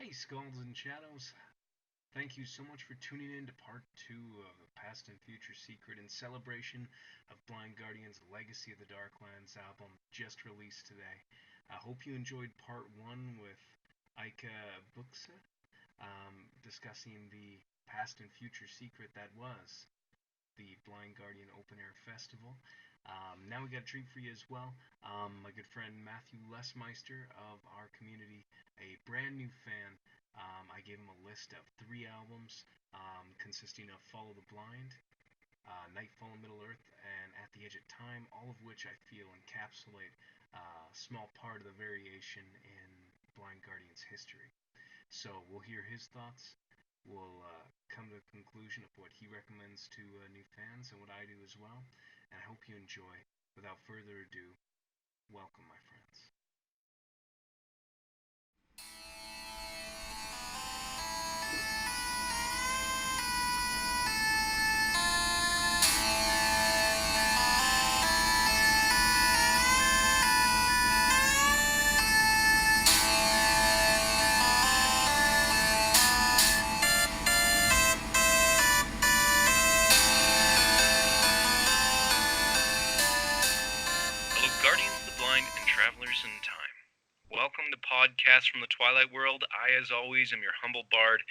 Hey, Skulls and Shadows. Thank you so much for tuning in to part two of the Past and Future Secret in celebration of Blind Guardian's Legacy of the Darklands album just released today. I hope you enjoyed part one with Ika Buxa discussing the Past and Future Secret that was the Blind Guardian Open Air Festival. Now we got a treat for you as well. My good friend Matthew Lesmeister of our community, a brand new fan. I gave him a list of three albums consisting of Follow the Blind, Nightfall in Middle Earth, and At the Edge of Time, all of which I feel encapsulate a small part of the variation in Blind Guardian's history. So we'll hear his thoughts. We'll come to a conclusion of what he recommends to new fans and what I do as well. And I hope you enjoy. Without further ado, welcome, my friends. Travelers in Time. Welcome to Podcast from the Twilight World. I, as always, am your humble bard,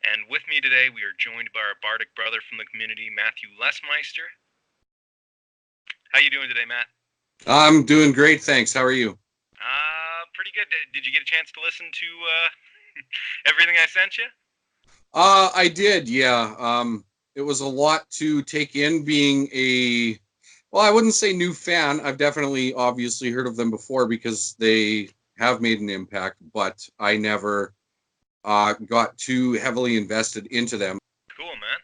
and with me today we are joined by our bardic brother from the community, Matthew Lesmeister. How you doing today, Matt? I'm doing great, thanks. How are you? Pretty good. Did you get a chance to listen to everything I sent you? I did, yeah. It was a lot to take in being well, I wouldn't say new fan. I've definitely obviously heard of them before because they have made an impact, but I never got too heavily invested into them. Cool, man.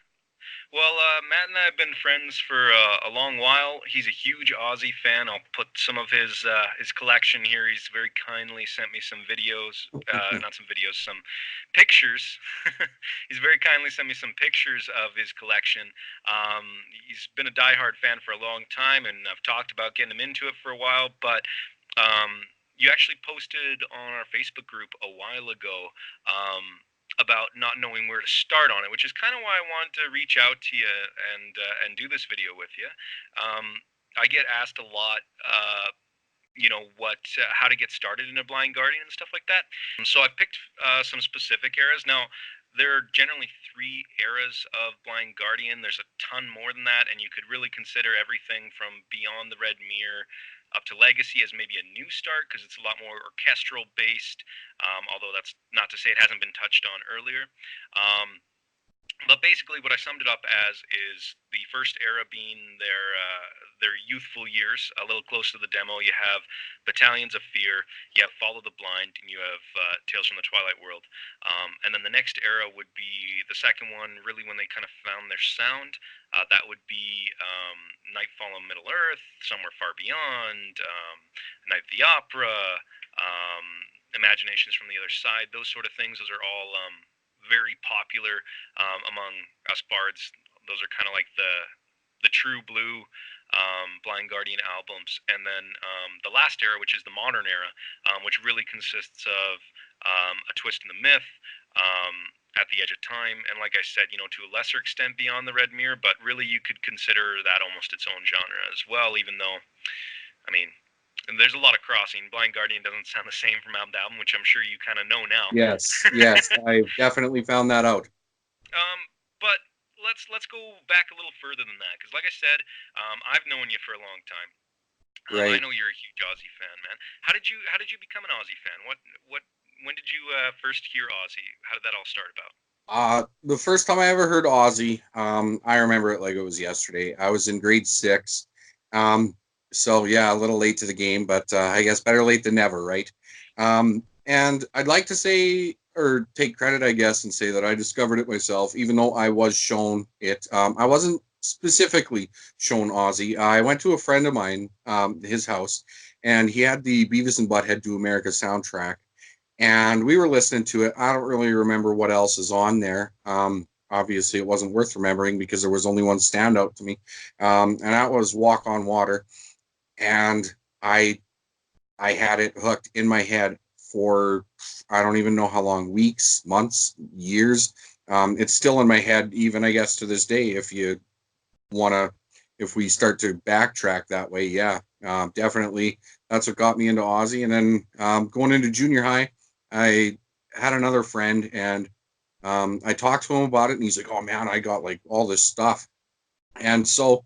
Well, Matt and I have been friends for a long while. He's a huge Ozzy fan. I'll put some of his collection here. He's very kindly sent me some videos, not some videos, some pictures. He's very kindly sent me some pictures of his collection. He's been a diehard fan for a long time, and I've talked about getting him into it for a while. But you actually posted on our Facebook group a while ago. About not knowing where to start on it, which is kind of why I wanted to reach out to you and do this video with you. I get asked a lot, how to get started in a Blind Guardian and stuff like that. So I picked some specific eras. Now, there are generally 3 eras of Blind Guardian. There's a ton more than that, and you could really consider everything from Beyond the Red Mirror up to Legacy as maybe a new start because it's a lot more orchestral based, although that's not to say it hasn't been touched on earlier. But basically what I summed it up as is the first era being their youthful years, a little close to the demo. You have Battalions of Fear, you have Follow the Blind, and you have Tales from the Twilight World. And then the next era would be the second one, really when they kind of found their sound. That would be Nightfall on Middle Earth, Somewhere Far Beyond, Night of the Opera, Imaginations from the Other Side, those sort of things. Those are all very popular among us bards. Those are kind of like the true blue Blind Guardian albums. And then the last era, which is the modern era, which really consists of A Twist in the Myth, At the Edge of Time, and like I said, to a lesser extent Beyond the Red Mirror, but really you could consider that almost its own genre as well, even though, I mean, there's a lot of crossing. Blind Guardian doesn't sound the same from album to album, which I'm sure you kind of know now. Yes, I've definitely found that out. But let's go back a little further than that, because like I said, I've known you for a long time. Right. I know you're a huge Ozzy fan, man. How did you become an Ozzy fan? When did you first hear Ozzy? How did that all start about? The first time I ever heard Ozzy, I remember it like it was yesterday. I was in grade 6. So yeah, a little late to the game, but I guess better late than never, right? And I'd like to say, or take credit, I guess, and say that I discovered it myself, even though I was shown it. I wasn't specifically shown Ozzy. I went to a friend of mine, his house, and he had the Beavis and Butthead Do America soundtrack, and we were listening to it. I don't really remember what else is on there. Obviously, it wasn't worth remembering because there was only one standout to me, and that was Walk on Water. And I had it hooked in my head for I don't even know how long, weeks, months, years. It's still in my head, even I guess to this day. If we start to backtrack that way, yeah, definitely that's what got me into Aussie. And then going into junior high, I had another friend, and I talked to him about it, and he's like, "Oh man, I got like all this stuff." And so,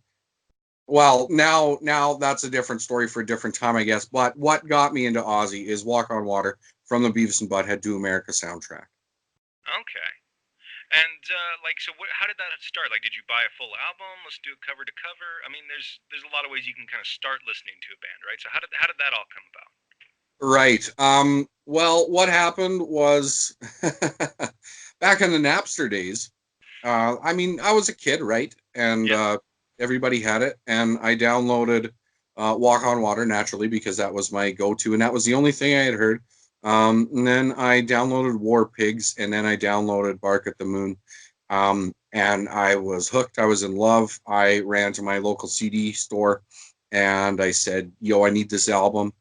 well, now that's a different story for a different time, I guess. But what got me into Aussie is Walk on Water from the Beavis and Butthead Do America soundtrack. Okay. And so how did that start? Like, did you buy a full album? Let's do it cover to cover. I mean, there's a lot of ways you can kind of start listening to a band, right? So how did that all come about? Right. Well, what happened was back in the Napster days. I mean, I was a kid, right? And Yeah. everybody had it, and I downloaded Walk on Water naturally because that was my go-to, and that was the only thing I had heard. And then I downloaded War Pigs, and then I downloaded Bark at the Moon. And I was hooked. I was in love. I ran to my local CD store, and I said, "Yo, I need this album,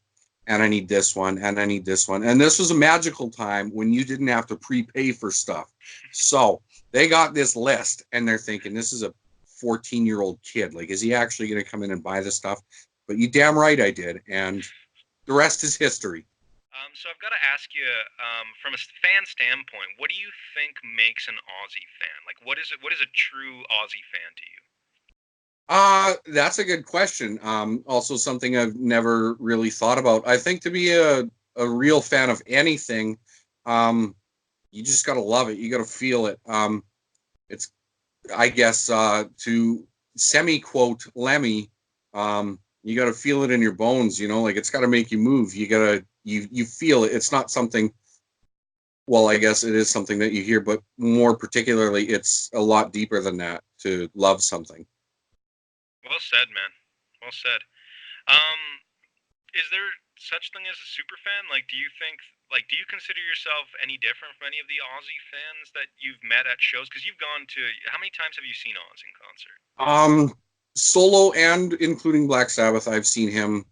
and I need this one, and I need this one." And this was a magical time when you didn't have to prepay for stuff. So they got this list, and they're thinking, this is a 14-year-old kid. Like, is he actually going to come in and buy this stuff? But you damn right I did. And the rest is history. So I've got to ask you, from a fan standpoint, what do you think makes an Aussie fan? Like, what is it? What is a true Aussie fan to you? That's a good question. Also something I've never really thought about. I think to be a real fan of anything, you just got to love it. You got to feel it. It's, I guess, to semi-quote Lemmy, you got to feel it in your bones, like it's got to make you move. You feel it. It's not something, well, I guess it is something that you hear, but more particularly, it's a lot deeper than that to love something. Well said, man. Well said. Um, is there such thing as a super fan? Like, do you consider yourself any different from any of the Aussie fans that you've met at shows? Because you've gone to, how many times have you seen Oz in concert? Um, Solo and including Black Sabbath, I've seen him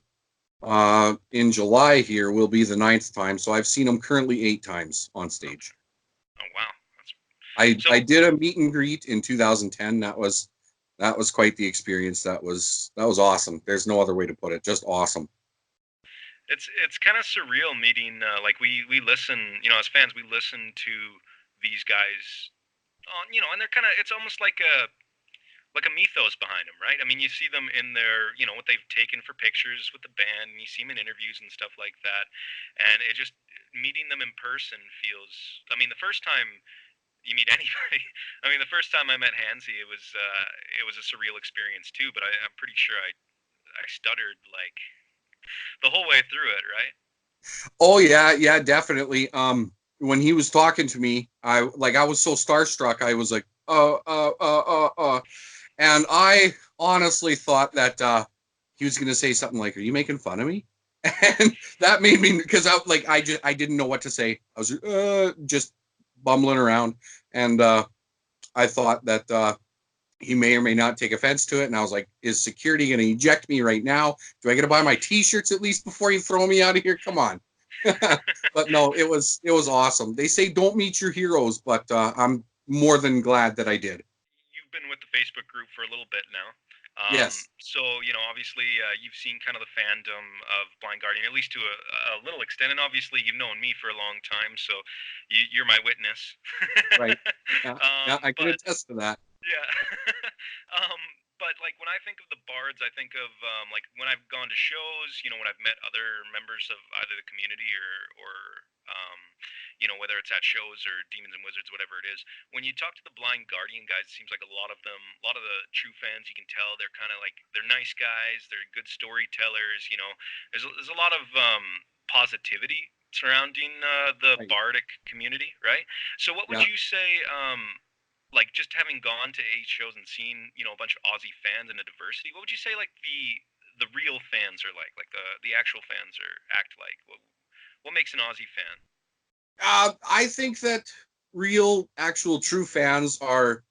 in July here will be the 9th time. So I've seen him currently 8 times on stage. Oh wow, that's I did a meet and greet in 2010. That was quite the experience. That was awesome. There's no other way to put it. Just awesome. it's kind of surreal meeting. Like we listen, as fans, we listen to these guys on, and they're kind of, it's almost like a mythos behind them, right? I mean, you see them in their, what they've taken for pictures with the band, and you see them in interviews and stuff like that. And it just, meeting them in person feels, I mean, the first time you meet anybody, I mean, the first time I met Hansy, it was a surreal experience too, but I'm pretty sure I stuttered like the whole way through it, right? Oh yeah, definitely. When he was talking to me, I was so starstruck. I was like, and I honestly thought that he was going to say something like, "Are you making fun of me?" And that made me, because I didn't know what to say. I was just bumbling around, and I thought that he may or may not take offense to it. And I was like, "Is security going to eject me right now? Do I get to buy my T-shirts at least before you throw me out of here? Come on!" But no, it was awesome. They say don't meet your heroes, but I'm more than glad that I did. You've been with the Facebook group for a little bit now. Yes. So, obviously, you've seen kind of the fandom of Blind Guardian, at least to a little extent. And obviously, you've known me for a long time, so you're my witness. Right. Yeah, I can But attest to that. yeah. um, but like when I think of the bards, I think of like when I've gone to shows, when I've met other members of either the community or um, whether it's at shows or demons and wizards, whatever it is. When you talk to the blind guardian guys, it seems like a lot of them, a lot of the true fans, you can tell they're kind of like, they're nice guys, they're good storytellers. There's a lot of positivity surrounding the Right. bardic community, right? So what would Yeah. you say, like just having gone to 8 shows and seen, a bunch of Aussie fans and the diversity, what would you say like the real fans are like the actual fans are act like? What makes an Aussie fan? I think that real, actual, true fans are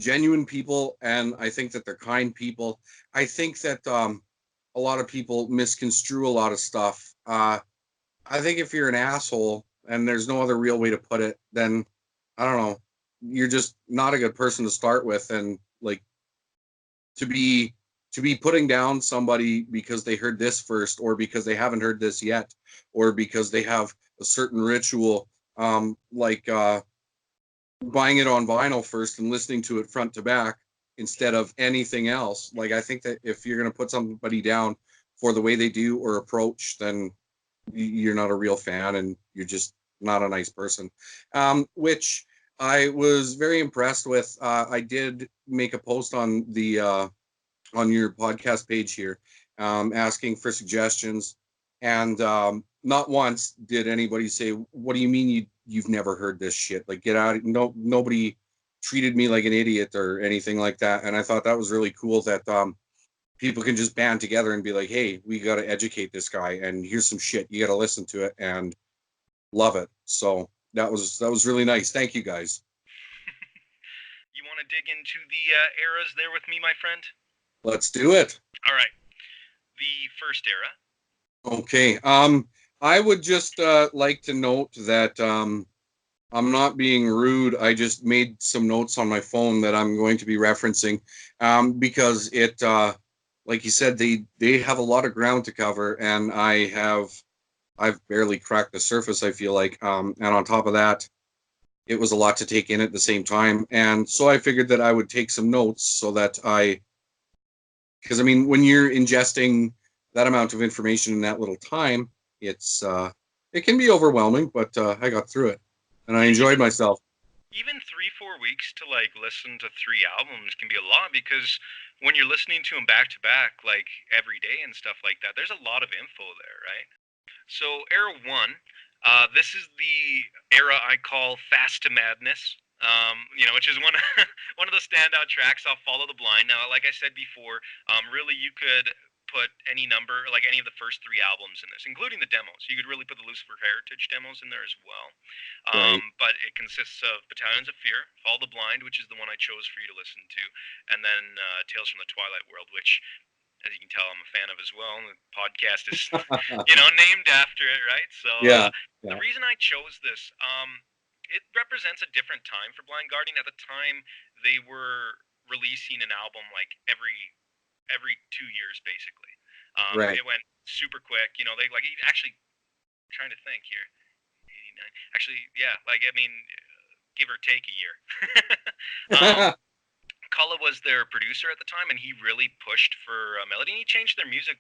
genuine people, and I think that they're kind people. I think that a lot of people misconstrue a lot of stuff. I think if you're an asshole and there's no other real way to put it, then I don't know, you're just not a good person to start with, and like to be putting down somebody because they heard this first, or because they haven't heard this yet, or because they have a certain ritual, like buying it on vinyl first and listening to it front to back instead of anything else. Like I think that if you're going to put somebody down for the way they do or approach, then you're not a real fan and you're just not a nice person. Which I was very impressed with. I did make a post on your podcast page here, asking for suggestions, and not once did anybody say, "What do you mean you've never heard this shit? Like, get out!" No, nobody treated me like an idiot or anything like that, and I thought that was really cool that people can just band together and be like, "Hey, we got to educate this guy, and here's some shit. You got to listen to it and love it." So that was really nice. Thank you, guys. You want to dig into the eras there with me, my friend? Let's do it. All right. The first era. Okay. I would just like to note that I'm not being rude. I just made some notes on my phone that I'm going to be referencing, because like you said, they have a lot of ground to cover, and I've barely cracked the surface. I feel like, and on top of that, it was a lot to take in at the same time, and so I figured that I would take some notes so that because I mean, when you're ingesting that amount of information in that little time, it can be overwhelming, but I got through it and I enjoyed myself. Even 3-4 weeks to like listen to 3 albums can be a lot, because when you're listening to them back to back, like every day and stuff like that, there's a lot of info there, right? So era one, this is the era I call Fast to Madness. Which is one of one of the standout tracks off Follow the Blind. Now, like I said before, really you could put any number, like any of the first 3 albums in this, including the demos. You could really put the Lucifer Heritage demos in there as well. Right. But it consists of Battalions of Fear, Follow the Blind, which is the one I chose for you to listen to, and then Tales from the Twilight World, which, as you can tell, I'm a fan of as well. The podcast is, named after it, right? So Yeah. the Yeah. reason I chose this, it represents a different time for Blind Guardian. At the time, they were releasing an album like every 2 years, basically. Right. It went super quick. They like actually trying to think here. 89. Actually, yeah, like I mean, give or take a year. um, Cullen was their producer at the time, and he really pushed for melody. And he changed their music,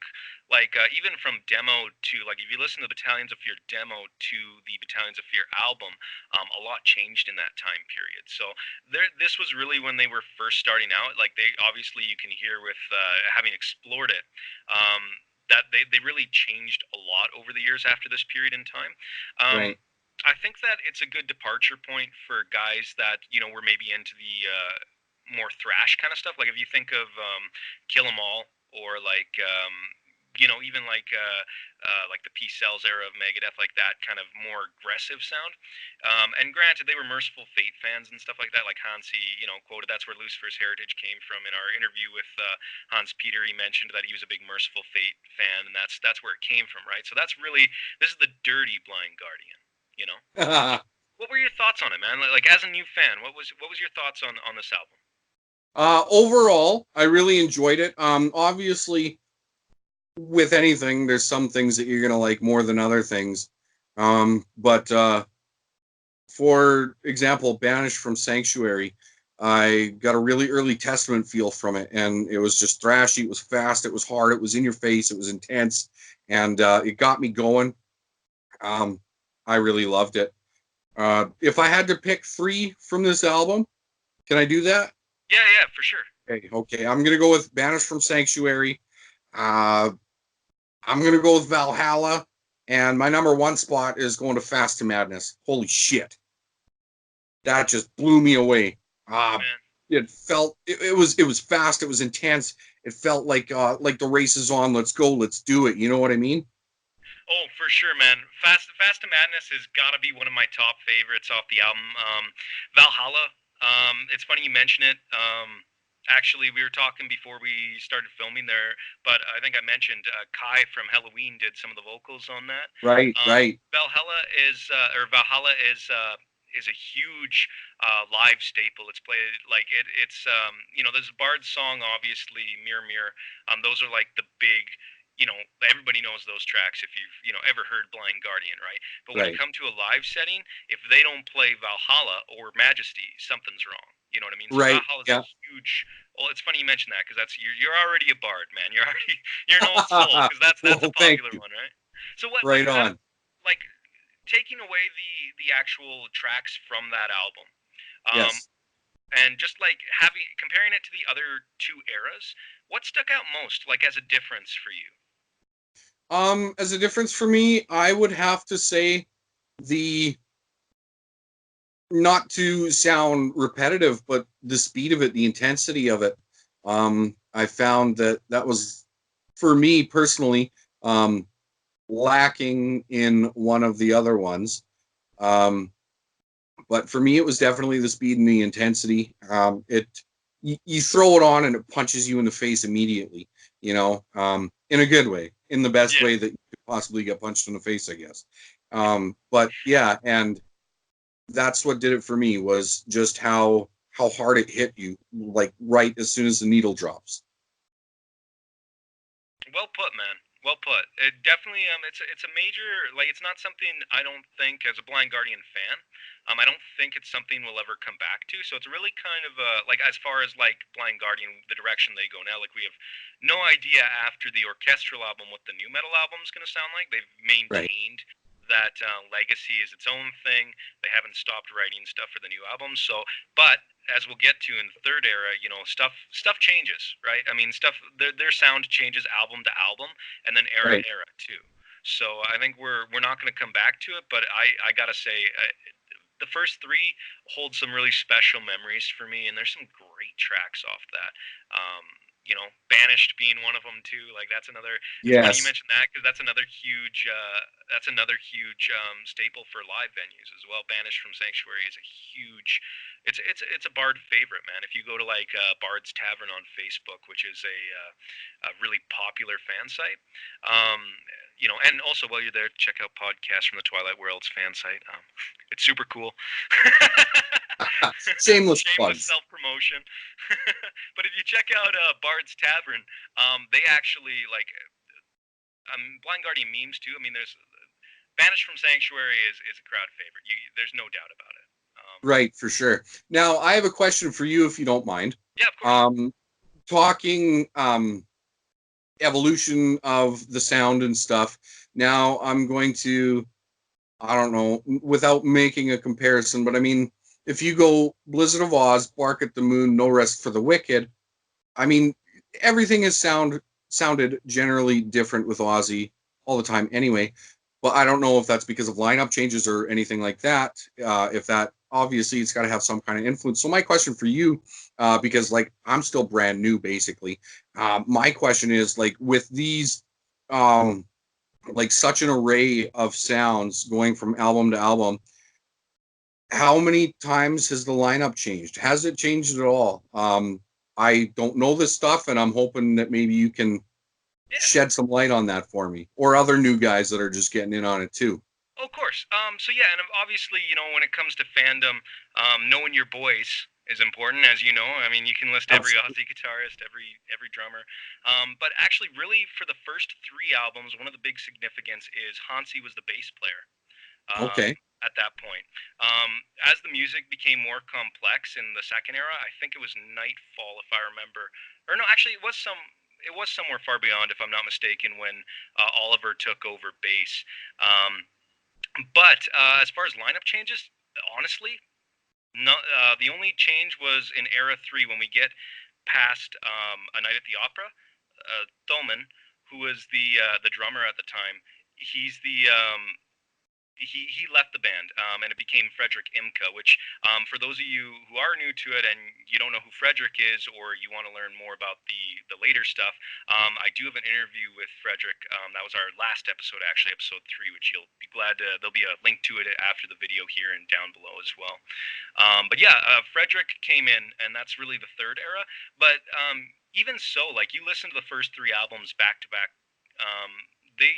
like even from demo to like if you listen to the Battalions of Fear demo to the Battalions of Fear album, a lot changed in that time period. So this was really when they were first starting out. Like they obviously you can hear with having explored it. That they really changed a lot over the years after this period in time. Right. I think that it's a good departure point for guys that were maybe into the more thrash kind of stuff. Like if you think of Kill 'Em All, or like even like the Peace Cells era of Megadeth, like that kind of more aggressive sound. And granted, they were Merciful Fate fans and stuff like that. Like Hansi, quoted that's where Lucifer's Heritage came from. In our interview with Hans Peter, he mentioned that he was a big Merciful Fate fan, and that's where it came from, right? So that's really this is the dirty Blind Guardian, you know. What were your thoughts on it, man? Like as a new fan, what was your thoughts on this album? Overall, I really enjoyed it. Obviously, with anything, there's some things that you're gonna like more than other things. But for example, Banished from Sanctuary, I got a really early Testament feel from it, and it was just thrashy. It was fast. It was hard. It was in your face. It was intense, and it got me going. Um, I really loved it. If I had to pick three from this album, can I do that? Yeah, for sure. Okay. I'm gonna go with Banished from Sanctuary. Uh, I'm gonna go with Valhalla, and my number one spot is going to Fast to Madness. Holy shit, that just blew me away. Oh Uh, man. it was fast. It was intense. It felt like the race is on. Let's go. Let's do it. You know what I mean? Oh, for sure, man. Fast to Madness has got to be one of my top favorites off the album. Valhalla. It's funny you mention it. Actually, we were talking before we started filming there, but I think I mentioned Kai from Halloween did some of the vocals on that. Right, right, Valhalla is a huge live staple. It's played like it's there's a Bard's song, obviously, Mirror Mirror. Those are like the big. Everybody knows those tracks if you've ever heard Blind Guardian, right? But when you right, come to a live setting, if they don't play Valhalla or Majesty, something's wrong. You know what I mean? So right. Valhalla is a Yeah. huge. Well, it's funny you mention that because you're already a bard, man. You're an old soul because that's a Well, thank popular you. one, right? So what Right out of on. like taking away the actual tracks from that album, um, Yes. and just like having comparing it to the other two eras, what stuck out most, like as a difference for you? As a difference for me, I would have to say the not to sound repetitive, but the speed of it, the intensity of it. I found that that was for me personally lacking in one of the other ones. Um, but for me, it was definitely the speed and the intensity. You throw it on and it punches you in the face immediately. In a good way, in the best Yeah. way that you could possibly get punched in the face, I guess. But yeah, and that's what did it for me was just how hard it hit you, like right as soon as the needle drops. Well put, man. Well put. It definitely it's a major, like, it's not something I don't think as a Blind Guardian fan, I don't think it's something we'll ever come back to. So it's really kind of like as far as like Blind Guardian, the direction they go now, like we have no idea after the Orchestral album what the new metal album is going to sound like. They've Right, maintained that legacy is its own thing. They haven't stopped writing stuff for the new album. So, but as we'll get to in the third era, stuff changes, right? I mean, their sound changes album to album, and then era to right. era too. So I think we're not going to come back to it, but I gotta say, the first three hold some really special memories for me, and there's some great tracks off that. Banished being one of them too. Like that's another. It's funny you Yes. mentioned that because that's another huge staple for live venues as well. Banished from Sanctuary is a huge. It's a Bard favorite, man. If you go to like Bard's Tavern on Facebook, which is a really popular fan site, and also while you're there, check out podcasts from the Twilight World's fan site. It's super cool. Shameless Shameless plugs. self promotion. But if you check out Bard's Tavern, they actually like Blind Guardian memes too. I mean, there's Banished from Sanctuary is a crowd favorite. There's no doubt about it. Right, for sure. Now, I have a question for you, if you don't mind. Yeah, of course. Um, Talking evolution of the sound and stuff. Now, I'm going to, I don't know, without making a comparison, but I mean, if you go Blizzard of Oz, Bark at the Moon, No Rest for the Wicked, I mean, everything has sounded generally different with Ozzy all the time anyway. But I don't know if that's because of lineup changes or anything like that. If that obviously it's got to have some kind of influence. So my question for you, because like I'm still brand new basically, my question is like with these, um, like such an array of sounds going from album to album, how many times has the lineup changed? Has it changed at all? I don't know this stuff, and I'm hoping that maybe you can Yeah. shed some light on that for me, or other new guys that are just getting in on it too. Oh, of course. So yeah, and obviously, when it comes to fandom, knowing your boys is important, as you know. I mean, you can list every Absolutely. Aussie guitarist, every drummer. But actually, really, for the first three albums, one of the big significance is Hansi was the bass player. um, Okay. at that point. As the music became more complex in the second era, I think it was Nightfall, if I remember, or no, actually, it was somewhere far beyond, if I'm not mistaken, when Oliver took over bass. Um, but as far as lineup changes, honestly, no. The only change was in Era 3 when we get past A Night at the Opera. Thoman, who was the drummer at the time, he's the he left the band, and it became Frederick Imka, which, for those of you who are new to it and you don't know who Frederick is, or you want to learn more about the later stuff, I do have an interview with Frederick. That was our last episode, actually, episode 3, which you'll be glad to. There'll be a link to it after the video here and down below as well. But yeah, Frederick came in, and that's really the third era. But even so, like, you listen to the first 3 albums back to back, they,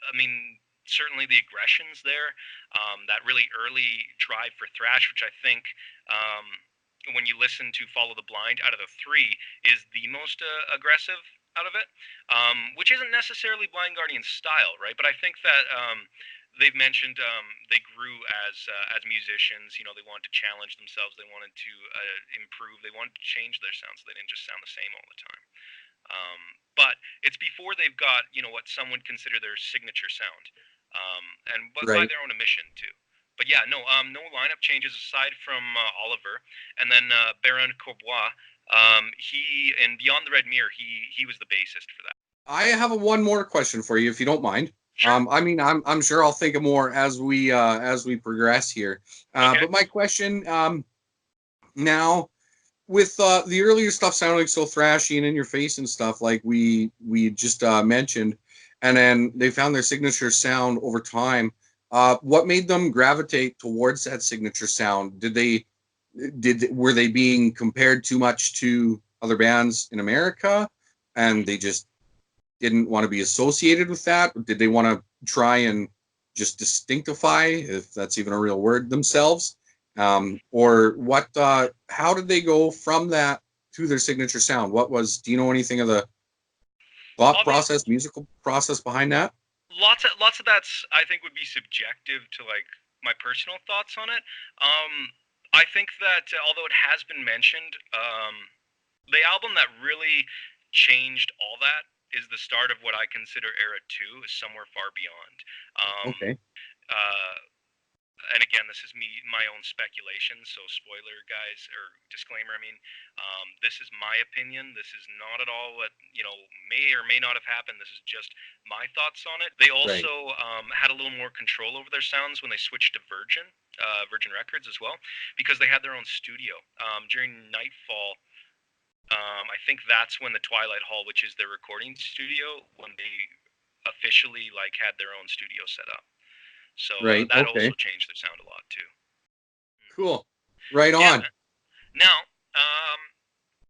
I mean, certainly the aggression's there. That really early drive for thrash, which I think, when you listen to Follow the Blind, out of the 3, is the most aggressive out of it, which isn't necessarily Blind Guardian's style, right? But I think that, they've mentioned, they grew as musicians. You know, they wanted to challenge themselves. They wanted to improve. They wanted to change their sound, so they didn't just sound the same all the time. But it's before they've got, you know, what some would consider their signature sound, and but by Right. their own admission too. But yeah, no lineup changes aside from Oliver, and then Baron Courbois. He in Beyond the Red Mirror, he was the bassist for that. I have one more question for you, if you don't mind. Sure. I mean, I'm sure I'll think of more as we progress here. Okay. But my question, now, with the earlier stuff sounding so thrashy and in your face and stuff, like we just mentioned, and then they found their signature sound over time. What made them gravitate towards that signature sound? Were they being compared too much to other bands in America, and they just didn't want to be associated with that? Did they want to try and just distinctify, if that's even a real word, themselves? Or what? How did they go from that to their signature sound? Do you know anything of the thought Obviously, process, musical process behind that? lots of that's, I think, would be subjective to, like, my personal thoughts on it. I think that, although it has been mentioned, the album that really changed all that is the start of what I consider Era 2, is Somewhere Far Beyond. Um, Okay. uh, and again, this is my own speculation, so spoiler, guys, or disclaimer. I mean, this is my opinion. This is not at all what, you know, may or may not have happened. This is just my thoughts on it. They Right. also had a little more control over their sounds when they switched to Virgin Records as well, because they had their own studio. During Nightfall, I think that's when the Twilight Hall, which is their recording studio, when they officially, like, had their own studio set up. So Right. that also Okay. changed their sound a lot too. Cool. Right Yeah, on. man. Now,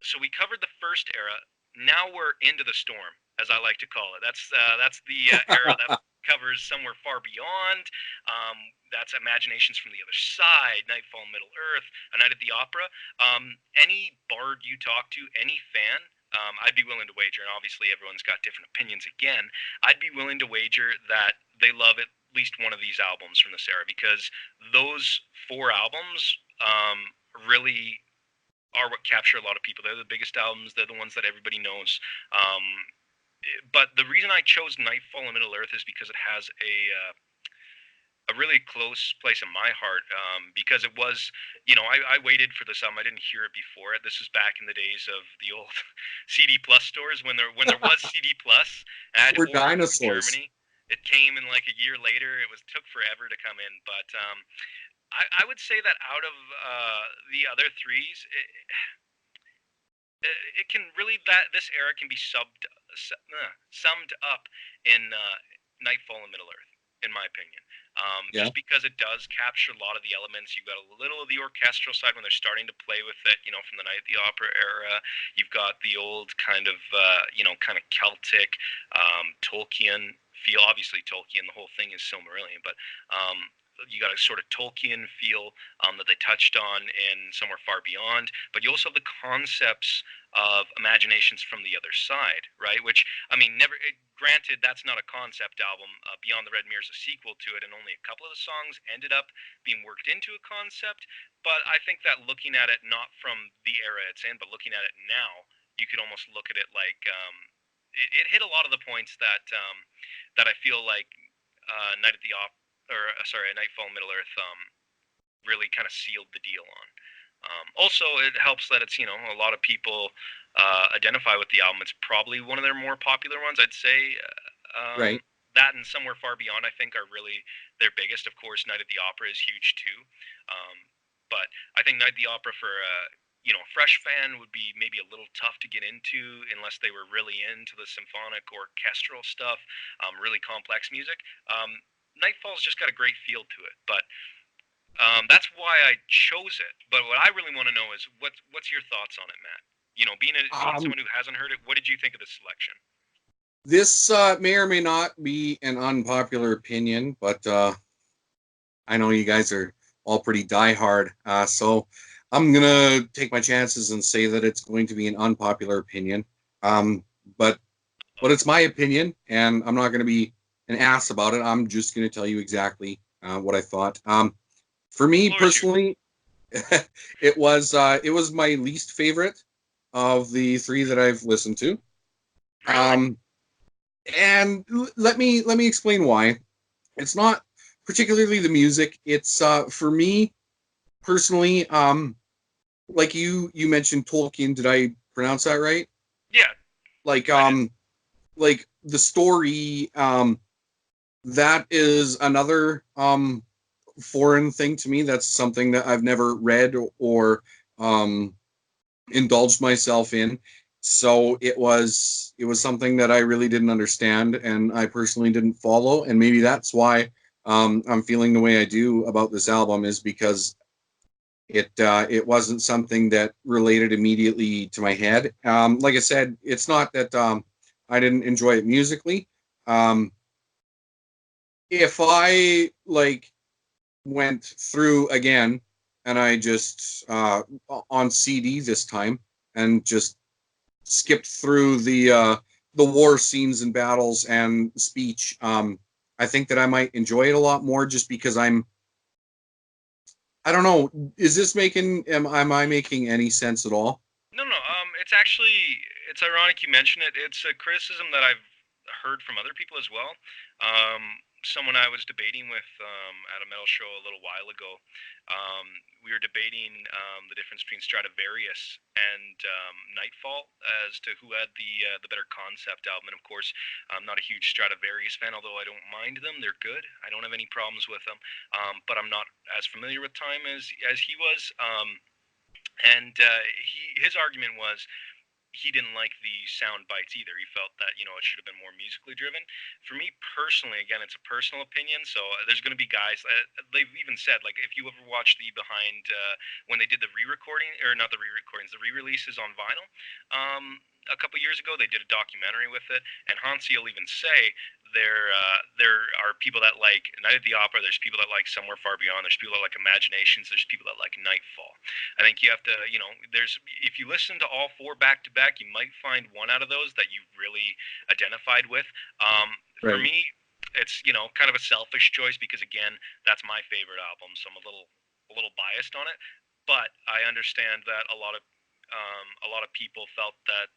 so we covered the first era. Now we're into the storm, as I like to call it. That's the era that covers Somewhere Far Beyond. That's Imaginations from the Other Side, Nightfall, Middle Earth, A Night at the Opera. Any bard you talk to, any fan, I'd be willing to wager, and obviously everyone's got different opinions again, I'd be willing to wager that they love at least one of these albums from this era, because those 4 albums, really are what capture a lot of people. They're the biggest albums. They're the ones that everybody knows. But the reason I chose Nightfall and Middle Earth is because it has a really close place in my heart, because it was, you know, I waited for this album. I didn't hear it before it. This was back in the days of the old CD Plus stores, when there was CD Plus. I had to We're order it from dinosaurs. Germany. It came in like a year later. Took forever to come in, but I would say that out of the other threes, it can really, that this era can be summed up in Nightfall and Middle Earth, in my opinion. Yeah. Just because it does capture a lot of the elements. You've got a little of the orchestral side when they're starting to play with it, you know, from the Night at the Opera era. You've got the old kind of, you know, kind of Celtic, Tolkien feel. Obviously, Tolkien, the whole thing is Silmarillion, but you got a sort of Tolkien feel, that they touched on in Somewhere Far Beyond. But you also have the concepts of Imaginations from the Other Side, right? Which, I mean, granted, that's not a concept album. Beyond the Red Mirror is a sequel to it, and only a couple of the songs ended up being worked into a concept. But I think that looking at it not from the era it's in, but looking at it now, you could almost look at it like, it hit a lot of the points that I feel like Night at the Op or sorry, Nightfall Middle Earth really kind of sealed the deal on. Also, it helps that it's, you know, a lot of people identify with the album. It's probably one of their more popular ones, I'd say. Right. that and Somewhere Far Beyond, I think, are really their biggest. Of course, Night at the Opera is huge too. But I think Night at the Opera for a fresh fan would be maybe a little tough to get into unless they were really into the symphonic or orchestral stuff, really complex music. Nightfall's just got a great feel to it, but that's why I chose it. But what I really want to know is what's your thoughts on it, Matt? Being someone who hasn't heard it, what did you think of this selection? This may or may not be an unpopular opinion, but I know you guys are all pretty diehard, so I'm gonna take my chances and say that it's going to be an unpopular opinion. But it's my opinion, and I'm not gonna be an ass about it. I'm just gonna tell you exactly what I thought. For me personally, it was my least favorite of the three that I've listened to. And let me explain why. It's not particularly the music. It's for me personally, like you mentioned Tolkien. Did I pronounce that right? Yeah. Like like the story, that is another foreign thing to me. That's something that I've never read or indulged myself in. So it was something that I really didn't understand, and I personally didn't follow. And maybe that's why I'm feeling the way I do about this album, is because it wasn't something that related immediately to my head. Like I said, it's not that I didn't enjoy it musically. If I went through again and I just on CD this time and just skipped through the war scenes and battles and speech, I think that I might enjoy it a lot more, just because I don't know. Is this am I making any sense at all? No. It's ironic you mention it. It's a criticism that I've heard from other people as well. Someone I was debating with at a metal show a little while ago, we were debating the difference between Stradivarius and Nightfall as to who had the better concept album. And of course, I'm not a huge Stradivarius fan, although I don't mind them. They're good. I don't have any problems with them. But I'm not as familiar with Time as he was. His argument was he didn't like the sound bites either. He felt that it should have been more musically driven. For me personally, again, it's a personal opinion. So there's going to be guys. They've even said, like, if you ever watched the behind when they did the re-recording, or not the re-recordings, the re-releases on vinyl, a couple years ago, they did a documentary with it, and Hansi will even say there are people that like Night at the Opera. There's people that like Somewhere Far Beyond. There's people that like Imaginations. There's people that like Nightfall. I think you have to, if you listen to all four back to back, you might find one out of those that you really identified with. For me, it's kind of a selfish choice because, again, that's my favorite album, so I'm a little biased on it. But I understand that a lot of people felt that,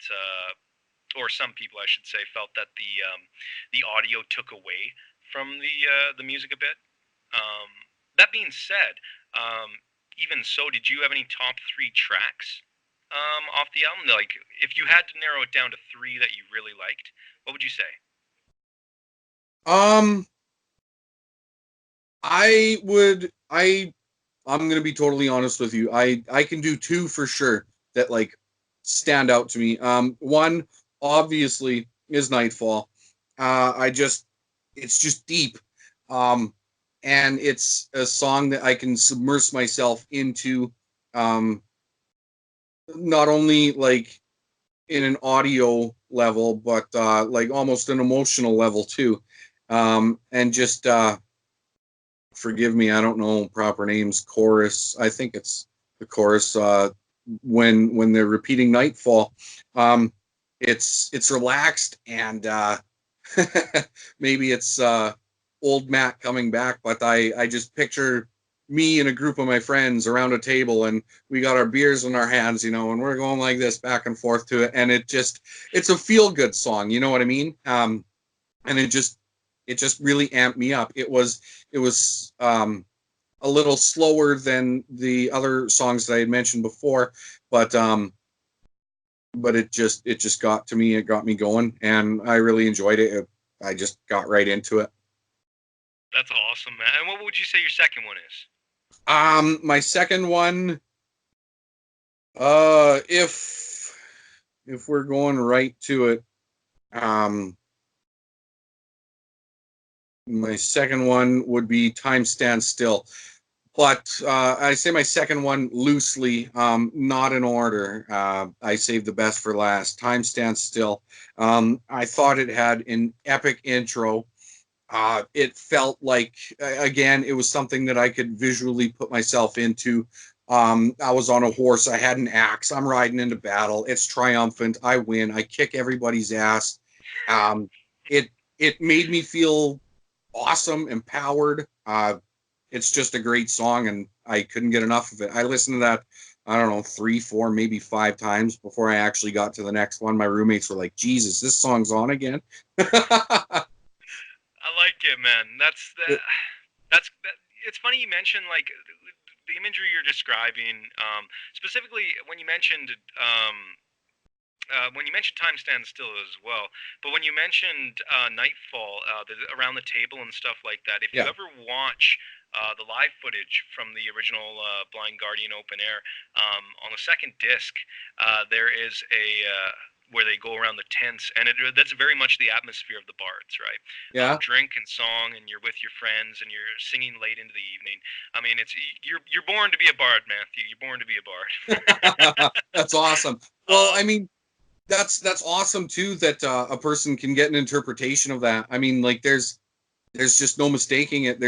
or some people, I should say, felt that the audio took away from the music a bit. That being said, even so, did you have any top 3 tracks off the album? Like, if you had to narrow it down to 3 that you really liked, what would you say? I'm gonna be totally honest with you. I can do 2 for sure that stand out to me. One obviously is Nightfall. It's just deep. And it's a song that I can submerge myself into, not only in an audio level, but almost an emotional level too. And just forgive me, I don't know proper names. Chorus, I think it's the chorus. When they're repeating Nightfall, it's relaxed, and maybe it's old Matt coming back, but I just picture me and a group of my friends around a table, and we got our beers in our hands, and we're going like this back and forth to it, and it's a feel good song, you know what I mean? And it just really amped me up. It was a little slower than the other songs that I had mentioned before, but it just got to me. It got me going, and I really enjoyed it. I just got right into it. That's awesome, man. And what would you say your second one is? My second one, if we're going right to it, my second one would be Time Stands Still. But I say my second one loosely, not in order. I saved the best for last. Time Stands Still. I thought it had an epic intro. It felt like, again, it was something that I could visually put myself into. I was on a horse. I had an axe. I'm riding into battle. It's triumphant. I win. I kick everybody's ass. It made me feel awesome, empowered. It's just a great song, and I couldn't get enough of it. I listened to that, I don't know, 3, 4, maybe 5 times before I actually got to the next one. My roommates were like, Jesus, this song's on again. I like it, man. It's funny you mentioned like the imagery you're describing, specifically when you mentioned Time Stands Still as well, but when you mentioned Nightfall, around the table and stuff like that, if you Yeah. ever watch the live footage from the original Blind Guardian open air, on the second disc, there is where they go around the tents, and that's very much the atmosphere of the bards, right? Yeah. Drink and song, and you're with your friends, and you're singing late into the evening. I mean, you're born to be a bard, Matthew. You're born to be a bard. That's awesome. Well, I mean, that's awesome too, that a person can get an interpretation of that. I mean, like there's just no mistaking it.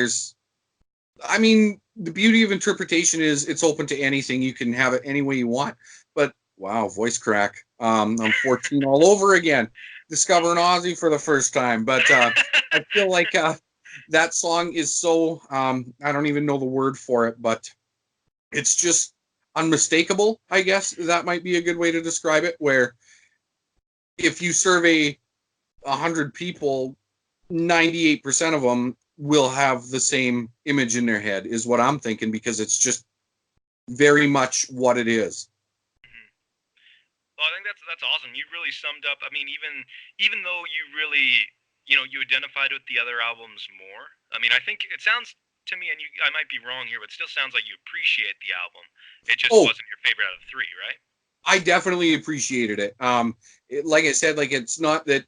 I mean, the beauty of interpretation is it's open to anything. You can have it any way you want. But wow, voice crack. I'm 14 all over again, discovering Ozzy for the first time. But I feel like that song is so, I don't even know the word for it, but it's just unmistakable, I guess. That might be a good way to describe it, where if you survey 100 people, 98% of them will have the same image in their head, is what I'm thinking, because it's just very much what it is. Well, I think that's awesome. You really summed up. I mean, even though you really, you identified with the other albums more. I mean, I think it sounds to me, and I might be wrong here, but it still sounds like you appreciate the album. It just wasn't your favorite out of 3, right? I definitely appreciated it. Like I said, like it's not that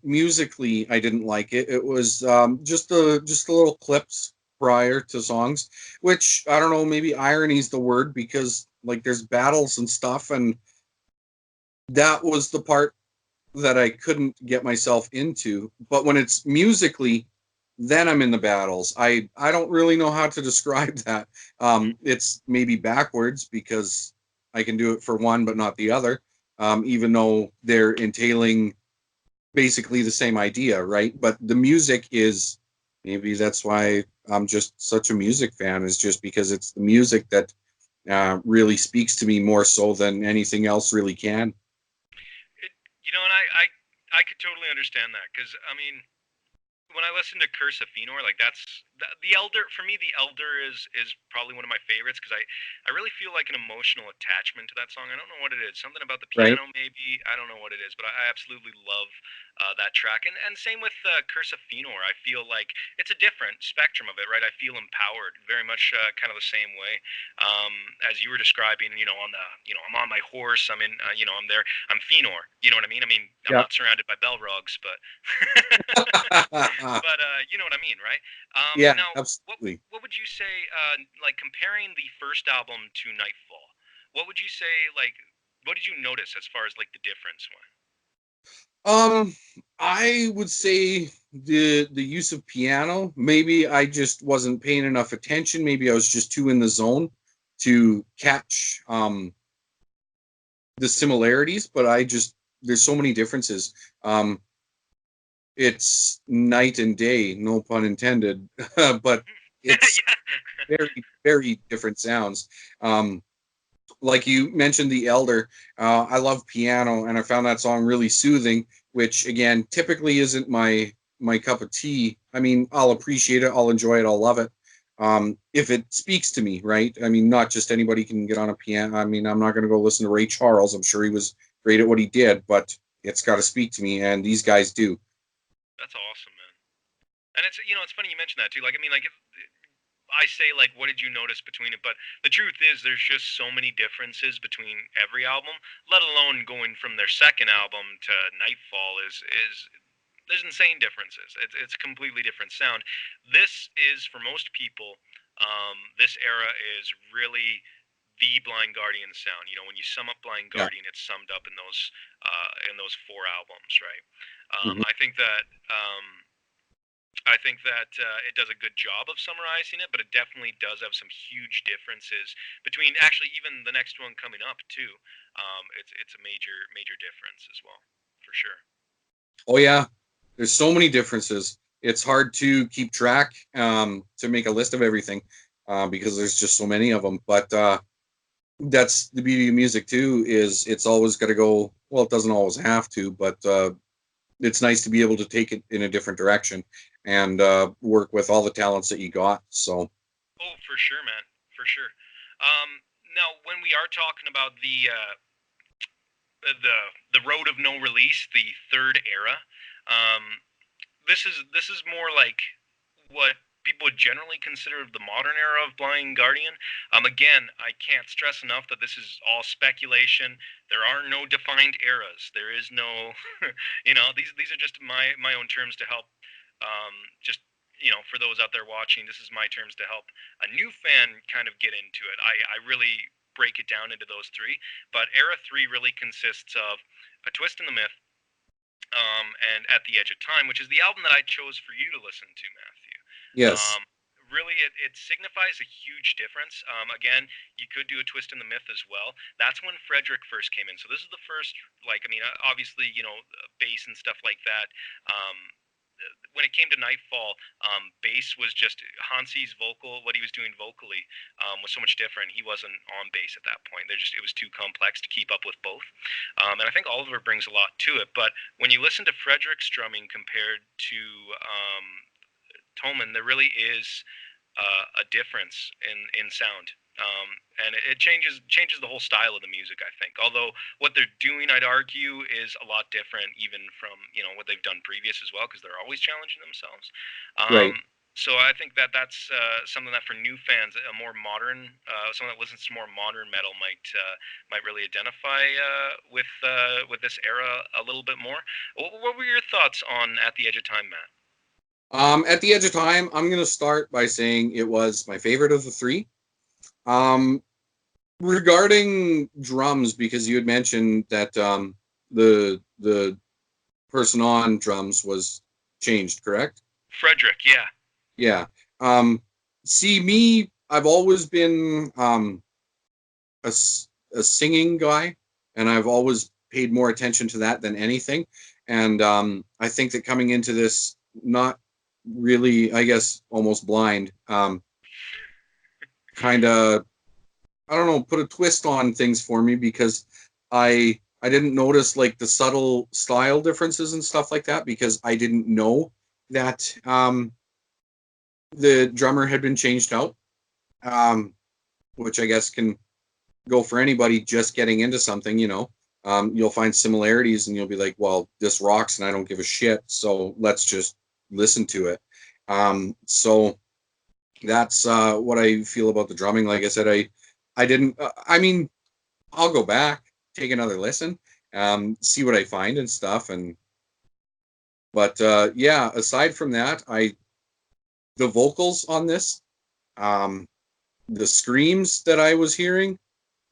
musically I didn't like it. It was just the little clips prior to songs, which I don't know, maybe irony is the word, because like there's battles and stuff, and that was the part that I couldn't get myself into. But when it's musically, then I'm in the battles. I don't really know how to describe that. It's maybe backwards, because I can do it for one but not the other, even though they're entailing basically the same idea, right? But the music is, maybe that's why I'm just such a music fan, is just because it's the music that really speaks to me more so than anything else really can. And I could totally understand that, because I mean, when I listen to Curse of Fëanor, like the Elder, for me, the Elder is probably one of my favorites, because I really feel like an emotional attachment to that song. I don't know what it is, something about the piano, maybe. I don't know what it is, but I absolutely love that track. And same with Curse of Fëanor. I feel like it's a different spectrum of it, right? I feel empowered, very much kind of the same way as you were describing. I'm on my horse. I'm in. I'm there. I'm Fëanor. You know what I mean? I'm not surrounded by Belrogs, but but you know what I mean, right? Yeah, now, absolutely. What would you say, like comparing the first album to Nightfall? What would you say, like, what did you notice as far as like the difference went? I would say the use of piano. Maybe I just wasn't paying enough attention. Maybe I was just too in the zone to catch the similarities. But there's so many differences. It's night and day, no pun intended, but it's very, very different sounds. Like you mentioned, The Elder, I love piano, and I found that song really soothing, which again, typically isn't my cup of tea. I mean, I'll appreciate it, I'll enjoy it, I'll love it. If it speaks to me, right? I mean, not just anybody can get on a piano. I mean, I'm not going to go listen to Ray Charles. I'm sure he was great at what he did, but it's got to speak to me, and these guys do. That's awesome, man. And it's it's funny you mentioned that too. Like I mean, like if I say like, what did you notice between it? But the truth is, there's just so many differences between every album. Let alone going from their second album to Nightfall is there's insane differences. It's a completely different sound. This is for most people. This era is really the Blind Guardian sound. You know, when you sum up Blind Yeah. Guardian, it's summed up in those four albums, right? Mhm. I think that it does a good job of summarizing it, but it definitely does have some huge differences between actually even the next one coming up too. It's a major difference as well, for sure. Oh yeah, there's so many differences. It's hard to keep track, to make a list of everything, because there's just so many of them. But that's the beauty of music too. Is it's always got to go. Well, it doesn't always have to, but it's nice to be able to take it in a different direction and work with all the talents that you got. So Oh, for sure, man, for sure. Now, when we are talking about the road of no release, the third era, um, this is more like what people would generally consider the modern era of Blind Guardian. Again, I can't stress enough that this is all speculation. There are no defined eras. There is no, these are just my own terms to help. Just for those out there watching, this is my terms to help a new fan kind of get into it. I really break it down into those three, but Era 3 really consists of A Twist in the Myth, and At the Edge of Time, which is the album that I chose for you to listen to, Matthew. yes, Um, really, it signifies a huge difference. Again, you could do A Twist in the Myth as well. That's when Frederick first came in. So this is the first, like, I mean, obviously, bass and stuff like that. Um, when it came to Nightfall, bass was just Hansi's vocal. What he was doing vocally was so much different. He wasn't on bass at that point. It was too complex to keep up with both. And I think Oliver brings a lot to it. But when you listen to Frederick's drumming compared to Tolman, there really is a difference in sound. And it changes the whole style of the music, I think. Although what they're doing, I'd argue, is a lot different even from what they've done previous as well, because they're always challenging themselves. right. So I think that that's something that for new fans, a more modern, someone that listens to more modern metal might really identify with this era a little bit more. What were your thoughts on At the Edge of Time, Matt? At the edge of time, I'm going to start by saying it was my favorite of the three. Um, Regarding drums, because you had mentioned that the person on drums was changed, correct? Frederick, yeah. Yeah. Um, See, me, I've always been a, a singing guy, and I've always paid more attention to that than anything. And I think that coming into this, not really, I guess, almost blind, kind of, I don't know, put a twist on things for me because I didn't notice like the subtle style differences and stuff like that because I didn't know that the drummer had been changed out, um, which I guess can go for anybody just getting into something. You'll find similarities and you'll be like, well, this rocks and I don't give a shit, so let's just listen to it. So that's what I feel about the drumming. Like I said, I didn't. I mean, I'll go back, take another listen, see what I find and stuff. But yeah, aside from that, the vocals on this, um, the screams that I was hearing,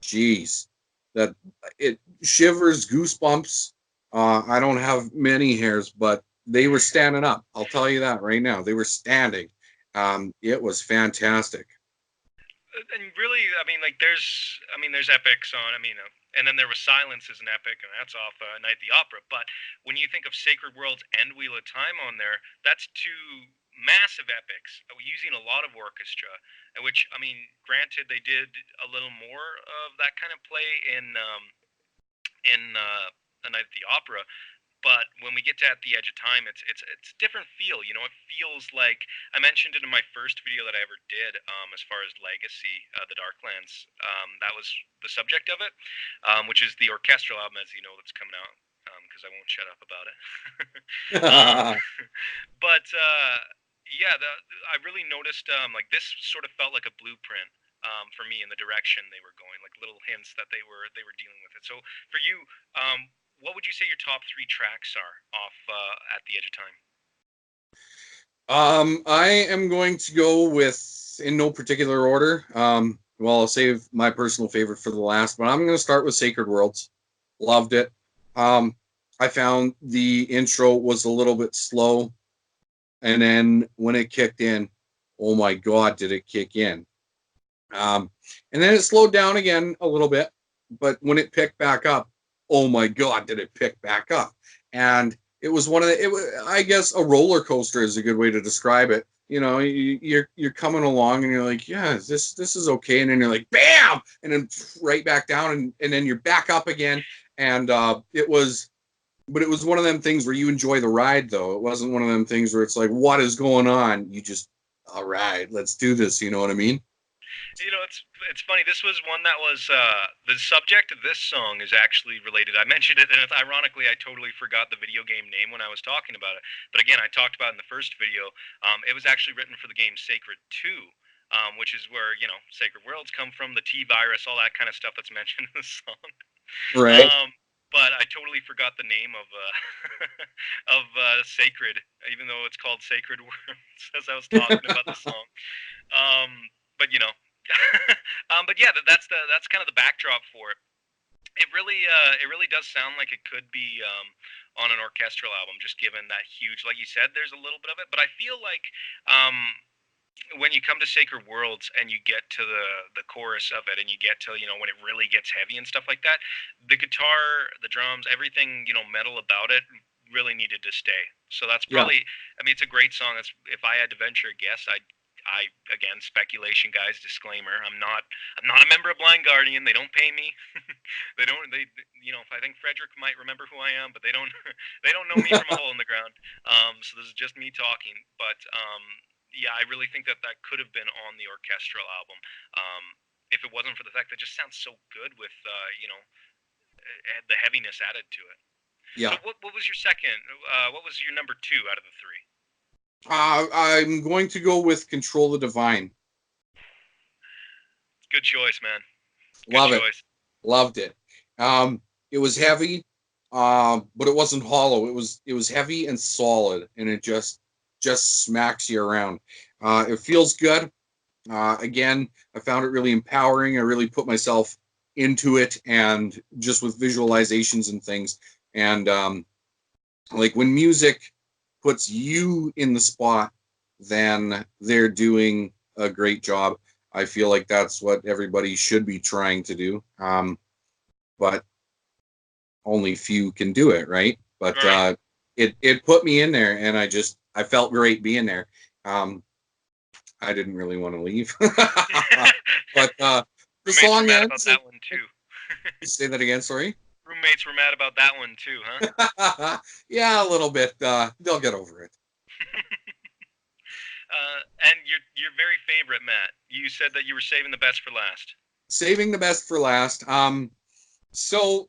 geez, that it shivers, goosebumps. I don't have many hairs, but they were standing up. I'll tell you that right now. They were standing. It was fantastic. And really, I mean, like there's epics on. I mean, and then there was Silence is an epic, and that's off Night at the Opera. But when you think of Sacred Worlds and Wheel of Time on there, that's two massive epics using a lot of orchestra. Which I mean, granted, they did a little more of that kind of play in A Night at the Opera, but when we get to At the Edge of Time, it's a different feel. It feels like I mentioned it in my first video that I ever did. As far as Legacy, the Darklands, that was the subject of it, which is the Orchestral album, as you know, that's coming out because I won't shut up about it. um, but yeah, I really noticed like this sort of felt like a blueprint for me in the direction they were going, like little hints that they were dealing with it. So for you, what would you say your top 3 tracks are off At the Edge of Time? I am going to go with, in no particular order. Well, I'll save my personal favorite for the last, but I'm going to start with Sacred Worlds. Loved it. I found the intro was a little bit slow, and then when it kicked in, oh my God, did it kick in? And then it slowed down again a little bit, but when it picked back up, oh my God, did it pick back up? And it was one of the, it was, I guess a roller coaster is a good way to describe it. You know, you're coming along and you're like, yeah, this is okay, and then you're like, bam, and then right back down, and then you're back up again, and it was one of them things where you enjoy the ride, though. It wasn't one of them things where it's like, what is going on? You just, all right, let's do this. You know what I mean? You know, it's funny. This was one that was the subject of this song is actually related. I mentioned it, and ironically, I totally forgot the video game name when I was talking about it. But again, I talked about it in the first video. It was actually written for the game Sacred 2, which is where Sacred Worlds come from, the T virus, all that kind of stuff that's mentioned in the song. Right. But I totally forgot the name of of Sacred, even though it's called Sacred Worlds, as I was talking about the song. But but yeah, that's kind of the backdrop for it. It really does sound like it could be on an orchestral album, just given that huge, like you said, there's a little bit of it. But I feel like when you come to Sacred Worlds and you get to the chorus of it, and you get to when it really gets heavy and stuff like that, the guitar, the drums, everything metal about it really needed to stay. So that's probably, I mean, it's a great song. If I had to venture a guess, I again, speculation, guys. Disclaimer: I'm not a member of Blind Guardian. They don't pay me. They don't. I think Frederick might remember who I am, but they don't. They don't know me from a hole in the ground. So this is just me talking. But yeah, I really think that could have been on the orchestral album. If it wasn't for the fact that it just sounds so good with the heaviness added to it. Yeah. So what was your second? What was your number 2 out of the 3? I'm going to go with Control the Divine. Good choice, man. Love it. Loved it. It was heavy, but it wasn't hollow. It was heavy and solid, and it just smacks you around. It feels good. Again, I found it really empowering. I really put myself into it, and just with visualizations and things. And like when music puts you in the spot, then they're doing a great job. I feel like that's what everybody should be trying to do. But only few can do it, right? But it put me in there, and I felt great being there. I didn't really want to leave. But the song ends. About that one too. Say that again, sorry. Roommates were mad about that one too, huh? Yeah, a little bit. They'll get over it. And your very favorite, Matt. You said that you were saving the best for last. Saving the best for last. So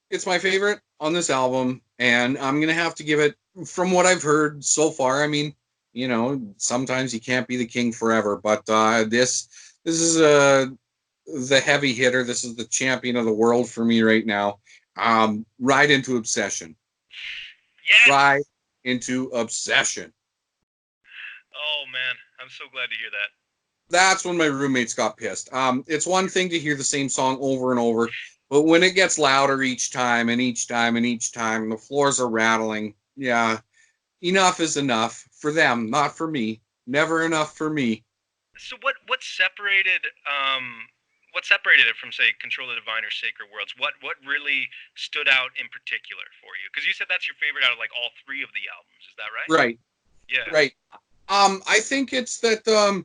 it's my favorite on this album, and I'm gonna have to give it, from what I've heard so far. I mean, sometimes you can't be the king forever, but this is the heavy hitter. This is the champion of the world for me right now. Ride into Obsession. Yes! Ride into Obsession. Oh man, I'm so glad to hear that. That's when my roommates got pissed. It's one thing to hear the same song over and over, but when it gets louder each time and each time and each time, the floors are rattling. Yeah, enough is enough for them, not for me. Never enough for me. So what separated it from, say, Control the Divine or Sacred Worlds? What really stood out in particular for you? Because you said that's your favorite out of like all 3 of the albums. Is that right? Right. Yeah. Right. I think it's that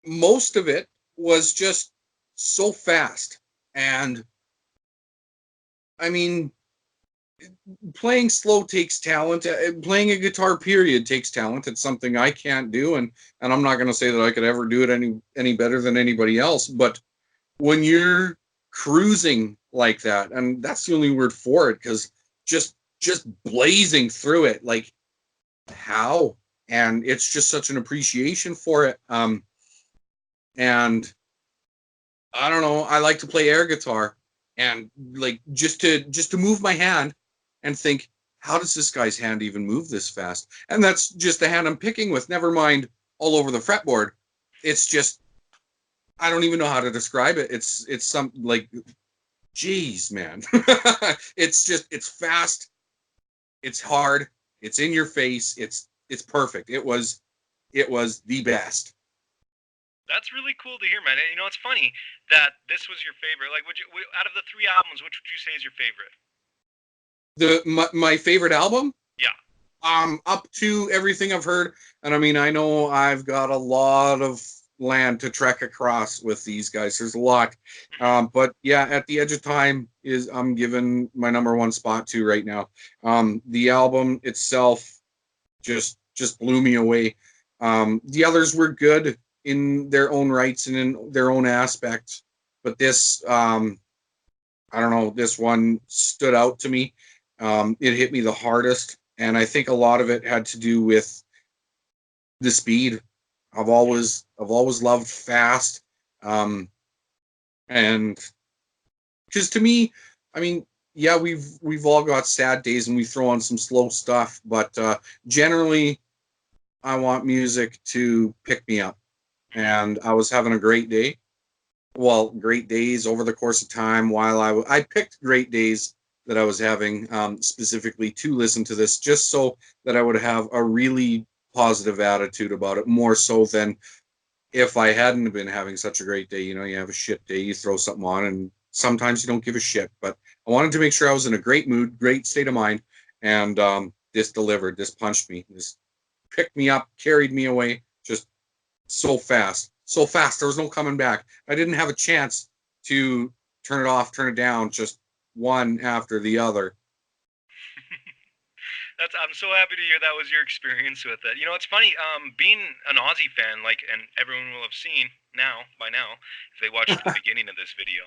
most of it was just so fast, and I mean, playing slow takes talent. Playing a guitar, period, takes talent. It's something I can't do, and I'm not going to say that I could ever do it any better than anybody else. But when you're cruising like that, and that's the only word for it, because just blazing through it, like how, and it's just such an appreciation for it. And I don't know, I like to play air guitar, and like just to move my hand and think, how does this guy's hand even move this fast? And that's just the hand I'm picking with, never mind all over the fretboard. It's just, I don't even know how to describe it. It's some like, geez, man. It's fast, it's hard, it's in your face, it's perfect. It was the best. That's really cool to hear, man. And it's funny that this was your favorite. Like, out of the 3 albums, which would you say is your favorite? My favorite album? Yeah. Up to everything I've heard, and I mean, I know I've got a lot of land to trek across with these guys. There's a lot, but yeah, At the Edge of Time is I'm giving my number one spot to right now. The album itself just blew me away. The others were good in their own rights and in their own aspects, but this, I don't know, this one stood out to me. It hit me the hardest, and I think a lot of it had to do with the speed. I've always loved fast, and because to me, I mean, yeah, we've all got sad days and we throw on some slow stuff, but generally, I want music to pick me up. And I was having a great day. Well, great days over the course of time. While I picked great days that I was having, specifically to listen to this, just so that I would have a really positive attitude about it, more so than if I hadn't been having such a great day. You have a shit day, you throw something on, and sometimes you don't give a shit. But I wanted to make sure I was in a great mood, great state of mind, and this delivered. This punched me. This picked me up, carried me away, just so fast. So fast, there was no coming back. I didn't have a chance to turn it off, turn it down, just one after the other. I'm so happy to hear that was your experience with it. It's funny, being an Aussie fan, like, and everyone will have seen by now, if they watched the beginning of this video,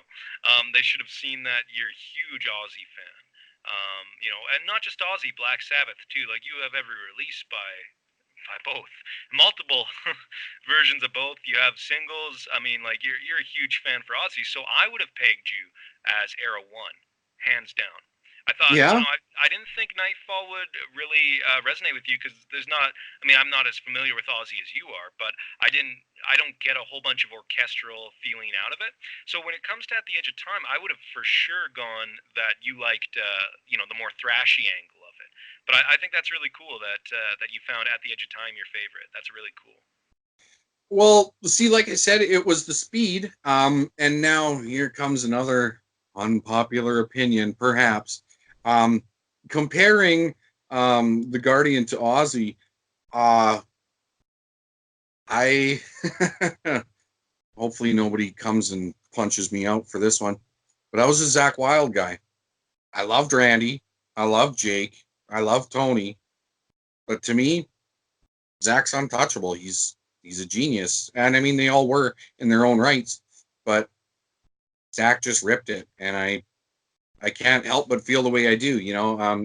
they should have seen that you're a huge Aussie fan. And not just Aussie, Black Sabbath too. Like, you have every release by both, multiple versions of both. You have singles. I mean, like, you're a huge fan for Ozzy, so I would have pegged you as Era One, hands down. I thought, Yeah. I didn't think Nightfall would really resonate with you because there's not. I mean, I'm not as familiar with Ozzy as you are, but I don't get a whole bunch of orchestral feeling out of it. So when it comes to At the Edge of Time, I would have for sure gone that you liked, the more thrashy angle of it. But I think that's really cool that you found At the Edge of Time your favorite. That's really cool. Well, see, like I said, it was the speed. And now here comes another unpopular opinion, perhaps. Comparing the Guardian to Ozzy, I hopefully nobody comes and punches me out for this one, but I was a Zakk Wylde guy. I loved Randy, I loved Jake, I loved Tony, but to me, Zakk's untouchable. He's a genius, and I mean they all were in their own rights, but Zakk just ripped it, and I can't help but feel the way I do.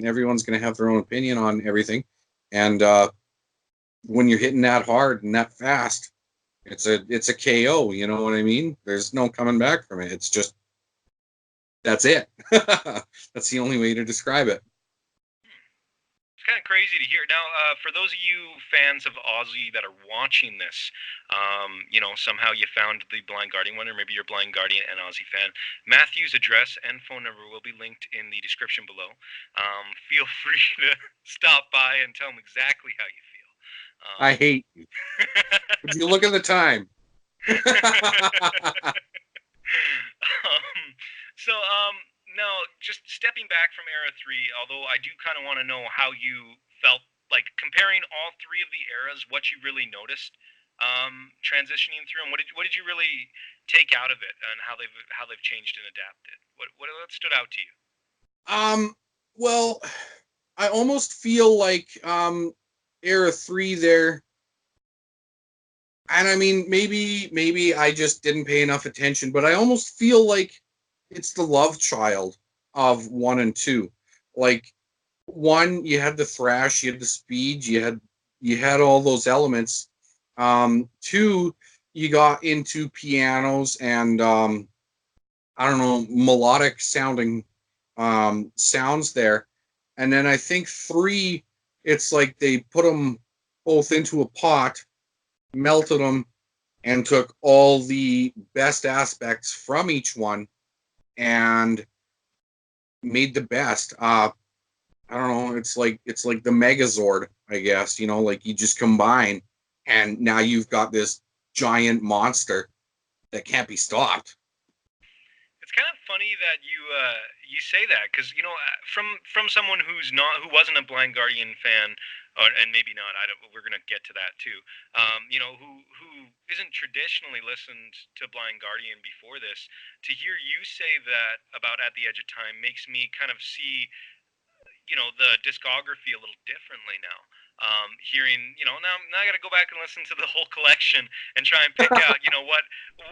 Everyone's going to have their own opinion on everything, and when you're hitting that hard and that fast, it's a KO. You know what I mean? There's no coming back from it. It's just, that's it. That's the only way to describe it. It's kind of crazy to hear. Now, for those of you fans of Ozzy that are watching this, somehow you found the Blind Guardian one, or maybe you're a Blind Guardian and Ozzy fan. Matthew's address and phone number will be linked in the description below. Feel free to stop by and tell him exactly how you feel. I hate you. Would you look at the time? Now, just stepping back from Era 3, although I do kind of want to know how you felt, like, comparing all three of the eras, what you really noticed transitioning through, and what did you really take out of it, and how they've changed and adapted? What stood out to you? Well, I almost feel like Era 3 there, and I mean maybe I just didn't pay enough attention, but I almost feel like it's the love child of 1 and 2. Like 1, you had the thrash, you had the speed, you had all those elements. 2, you got into pianos and I don't know, melodic sounding sounds there. And then I think 3, it's like they put them both into a pot, melted them, and took all the best aspects from each one and made the best. I don't know. It's like the Megazord, I guess. Like you just combine, and now you've got this giant monster that can't be stopped. It's kind of funny that you say that because from someone who wasn't a Blind Guardian fan, and maybe not. I don't. We're gonna get to that too. Who isn't traditionally listened to Blind Guardian before this. To hear you say that about At the Edge of Time makes me kind of see the discography a little differently now. Hearing now I got to go back and listen to the whole collection and try and pick out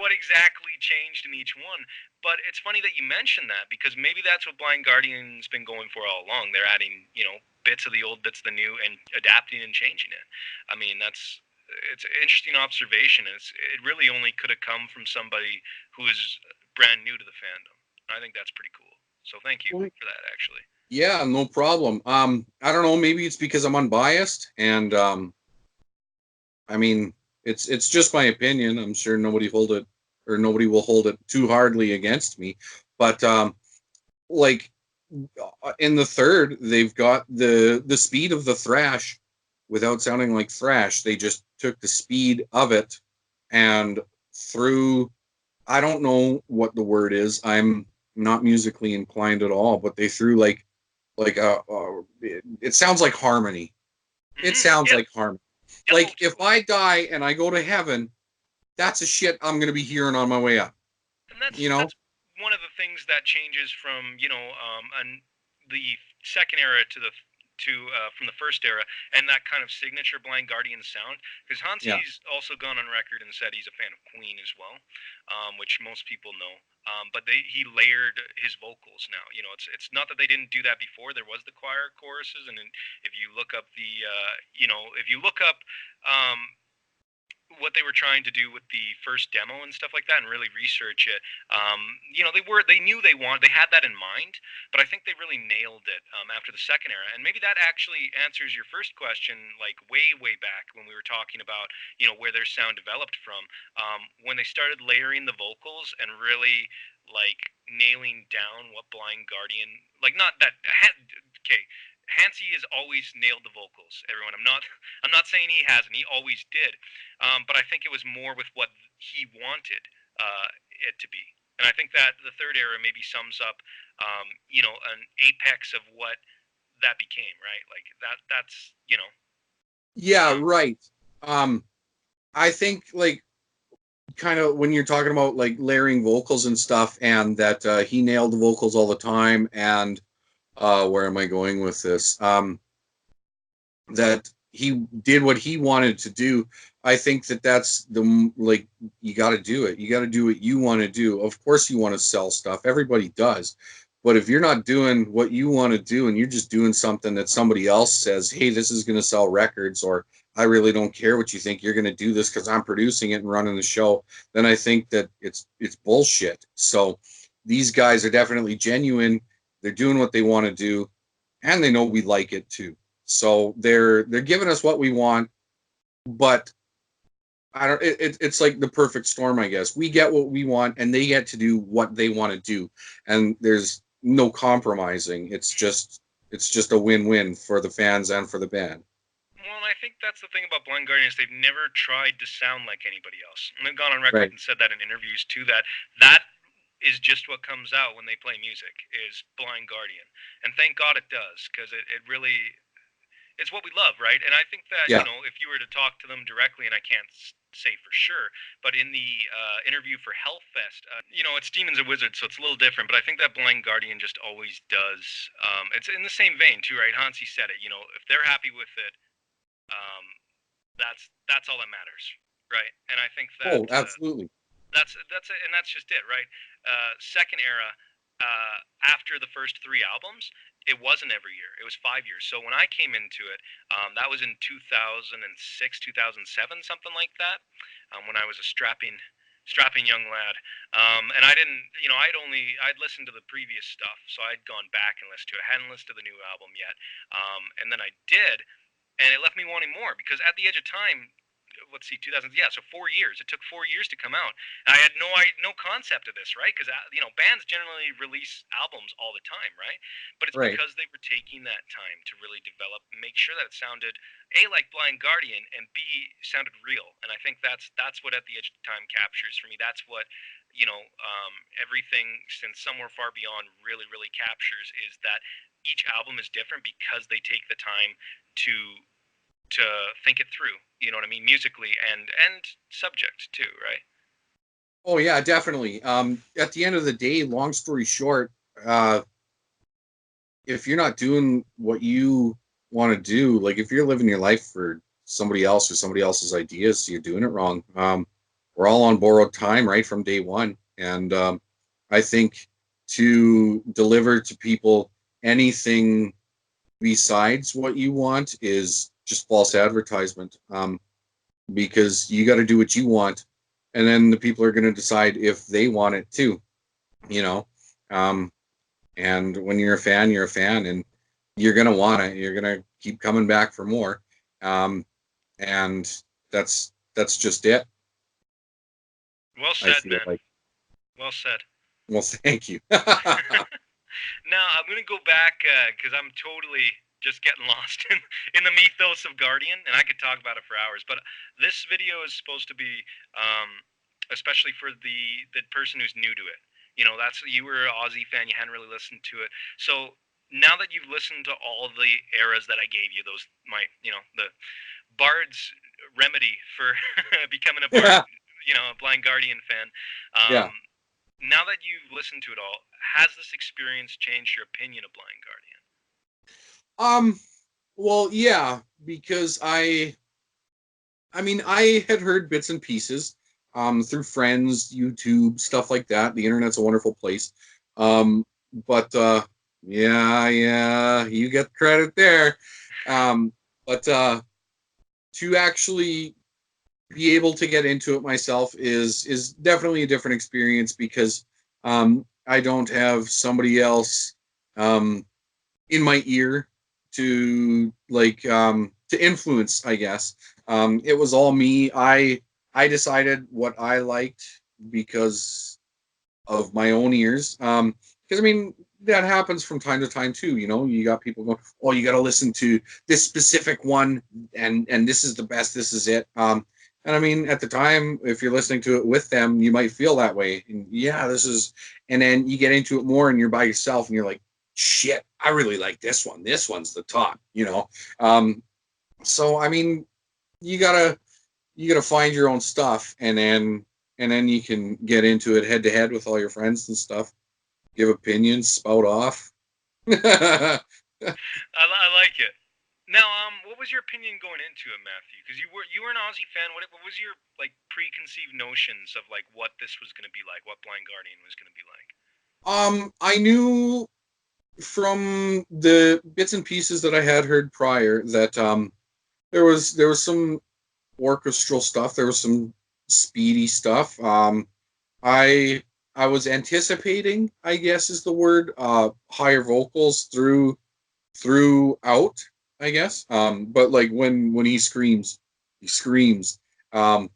what exactly changed in each one. But it's funny that you mentioned that because maybe that's what Blind Guardian's been going for all along. They're adding bits of the old, bits of the new, and adapting and changing it. I mean it's an interesting observation. It really only could have come from somebody who is brand new to the fandom. I think that's pretty cool. So thank you for that actually. Yeah, no problem. I don't know. Maybe it's because I'm unbiased, and I mean, it's just my opinion. I'm sure nobody will hold it too hardly against me. But like in the third, they've got the speed of the thrash without sounding like thrash. They just took the speed of it and threw. I don't know what the word is. I'm not musically inclined at all, but they threw like it sounds like harmony. It sounds Yep. like harmony. Yep. Like if I die and I go to heaven, that's a shit I'm gonna be hearing on my way up. And that's You know? that's one of the things that changes from the second era to the from the first era, and that kind of signature Blind Guardian sound. Because Yeah. Hansi's also gone on record and said he's a fan of Queen as well, which most people know. But he layered his vocals now. It's not that they didn't do that before. There was the choir choruses, and then if you look up if you look up what they were trying to do with the first demo and stuff like that and really research it, they knew they had that in mind, but I think they really nailed it after the second era. And maybe that actually answers your first question, like way back when we were talking about where their sound developed from, when they started layering the vocals and really like nailing down what Blind Guardian, like, not that okay, Hansi has always nailed the vocals. Everyone, I'm not saying he hasn't. He always did, but I think it was more with what he wanted it to be. And I think that the third era maybe sums up, an apex of what that became, right? Like that's. Yeah, right. Um, I think like kind of when you're talking about like layering vocals and stuff, and that he nailed the vocals all the time, and where am I going with this? That he did what he wanted to do. I think that's like you got to do it. You got to do what you want to do. Of course, you want to sell stuff. Everybody does. But if you're not doing what you want to do and you're just doing something that somebody else says, hey, this is going to sell records, or I really don't care what you think, you're going to do this because I'm producing it and running the show, then I think that it's bullshit. So these guys are definitely genuine. They're doing what they want to do, and they know we like it too. So they're giving us what we want, but I don't. It's like the perfect storm, I guess. We get what we want, and they get to do what they want to do, and there's no compromising. It's just a win-win for the fans and for the band. Well, and I think that's the thing about Blind Guardian is they've never tried to sound like anybody else, and they've gone on record Right. and said that in interviews too. That is just what comes out when they play music is Blind Guardian, and thank God it does because it really it's what we love, right? And I think that Yeah. if you were to talk to them directly, and I can't say for sure, but in the interview for Hellfest, it's demons and wizards, so it's a little different. But I think that Blind Guardian just always does. It's in the same vein too, right? Hansi said it. If they're happy with it, um, that's all that matters, right? And I think that Oh, absolutely. that's it, and that's just it, right? Second era. after the first 3 albums, it wasn't every year. It was 5 years. So when I came into it, that was in 2006, 2007, something like that, when I was a strapping young lad. And I didn't, I'd listened to the previous stuff, so I'd gone back and listened to it. I hadn't listened to the new album yet. And then I did, and it left me wanting more because at the edge of time, let's see, 2000, yeah, so 4 years. It took 4 years to come out. And I had no concept of this, right? Because bands generally release albums all the time, right? But it's Right. because they were taking that time to really develop, make sure that it sounded A, like Blind Guardian, and B, sounded real. And I think that's what At the Edge of Time captures for me. That's what everything since Somewhere Far Beyond really, really captures, is that each album is different because they take the time to think it through. You know what I mean, musically and subject too, right? Oh yeah, definitely. At the end of the day, long story short, if you're not doing what you want to do, like if you're living your life for somebody else or somebody else's ideas, you're doing it wrong. We're all on borrowed time, right, from day one, and I think to deliver to people anything besides what you want is just false advertisement. Because you got to do what you want, and then the people are going to decide if they want it too. You know, um, and when you're a fan, you're a fan, and you're going to want it. You're going to keep coming back for more, um, and that's just it. Well I said, feel man. like. Well said. Well, thank you. Now I'm gonna go back because I'm totally just getting lost in the mythos of Guardian, and I could talk about it for hours. But this video is supposed to be, especially for the person who's new to it. That's, you were an Aussie fan, you hadn't really listened to it. So now that you've listened to all the eras that I gave you, the Bard's remedy for becoming a Bard, Yeah, a Blind Guardian fan. yeah. Now that you've listened to it all, has this experience changed your opinion of Blind Guardian? Um. Well, yeah, because I mean, I had heard bits and pieces through friends, YouTube, stuff like that. The internet's a wonderful place. But yeah, you get credit there. But to actually be able to get into it myself is definitely a different experience because I don't have somebody else in my ear to to influence, I guess. It was all me. I decided what I liked because of my own ears. Because I mean that happens from time to time too. You got people going, "Oh, you got to listen to this specific one, and this is the best. This is it." And I mean, at the time, if you're listening to it with them, you might feel that way. And yeah, this is. And then you get into it more, and you're by yourself, and you're like, "Shit, I really like this one. This one's the top." So I mean, you gotta find your own stuff, and then you can get into it head to head with all your friends and stuff, give opinions, spout off. I like it. Now, what was your opinion going into it, Matthew? Because you were an Aussie fan. What was your preconceived notions of what this was going to be like, what Blind Guardian was going to be like? I knew from the bits and pieces that I had heard prior that there was some orchestral stuff, there was some speedy stuff. I I was anticipating, I guess is the word, higher vocals throughout, I guess. But like when he screams, he screams. Um,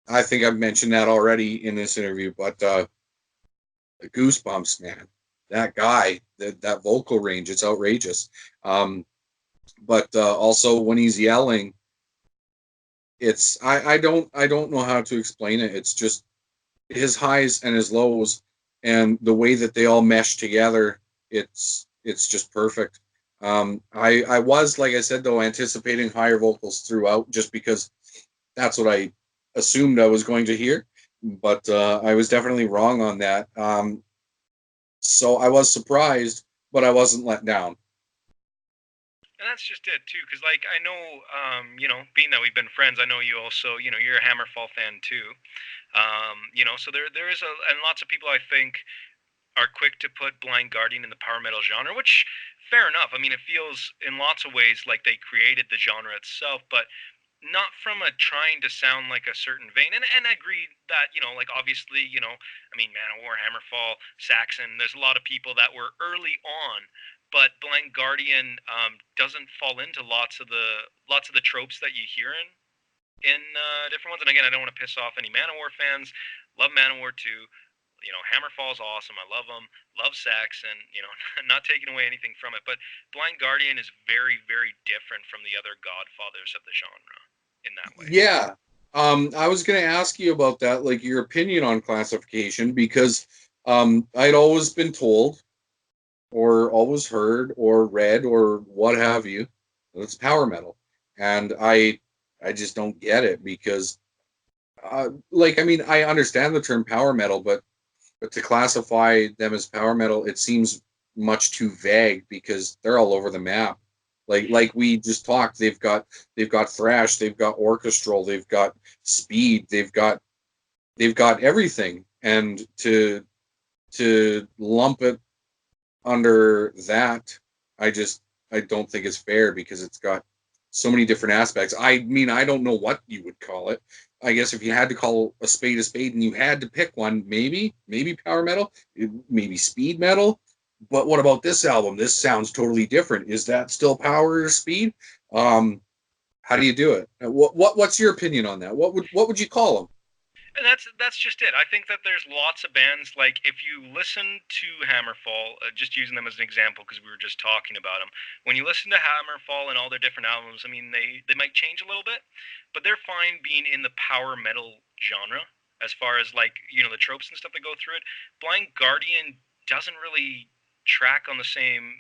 I think I've mentioned that already in this interview, but the goosebumps, man. That guy, that vocal range, it's outrageous. But also when he's yelling, I don't know how to explain it. It's just his highs and his lows, and the way that they all mesh together. It's just perfect. I was, like I said, though, anticipating higher vocals throughout, just because that's what I assumed I was going to hear. But I was definitely wrong on that. So I was surprised, but I wasn't let down. And that's just it too, because I know, being that we've been friends, I know you also, you're a Hammerfall fan too. So there is and lots of people I think are quick to put Blind Guardian in the power metal genre, which fair enough. I mean, it feels in lots of ways like they created the genre itself, but not from a trying to sound like a certain vein. And I agree that, like obviously, I mean, Man of War, Hammerfall, Saxon, there's a lot of people that were early on, but Blind Guardian doesn't fall into lots of the tropes that you hear in different ones. And again, I don't want to piss off any Man of War fans. Love Man of War 2. Hammerfall's awesome. I love them. Love Saxon. Not taking away anything from it, but Blind Guardian is very, very different from the other godfathers of the genre in that way. Yeah. I was going to ask you about that, like your opinion on classification, because I'd always been told, or always heard, or read, or what have you, that it's power metal, and I just don't get it because, like, I mean, I understand the term power metal, but to classify them as power metal, it seems much too vague because they're all over the map. Like we just talked, they've got thrash, they've got orchestral, they've got speed, they've got everything, and to lump it under that, I don't think it's fair because it's got so many different aspects. I mean, I don't know what you would call it. I guess if you had to call a spade and you had to pick one, maybe power metal, maybe speed metal. But what about this album? This sounds totally different. Is that still power or speed? How do you do it? What's your opinion on that? What would you call them? And that's just it. I think that there's lots of bands, like if you listen to Hammerfall, just using them as an example because we were just talking about them. When you listen to Hammerfall and all their different albums, I mean they might change a little bit, but they're fine being in the power metal genre as far as like the tropes and stuff that go through it. Blind Guardian doesn't really track on the same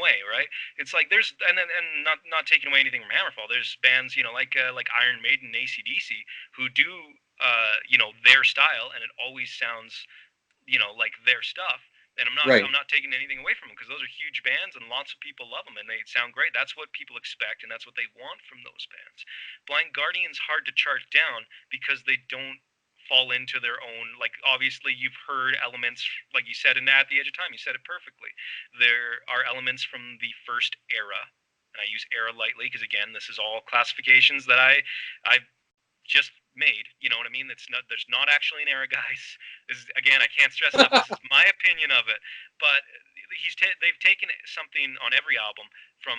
way, right? It's like there's and not taking away anything from Hammerfall. There's bands like Iron Maiden, AC/DC, who do their style, and it always sounds, like their stuff. And I'm not Right. I'm not taking anything away from them because those are huge bands and lots of people love them and they sound great. That's what people expect and that's what they want from those bands. Blind Guardian's hard to chart down because they don't fall into their own, like obviously you've heard elements like you said in At the Edge of Time. You said it perfectly. There are elements from the first era, and I use era lightly because again this is all classifications that I just made. You know what I mean? There's not actually an era, guys. This is, again, I can't stress enough. This is my opinion of it, but they've taken something on every album from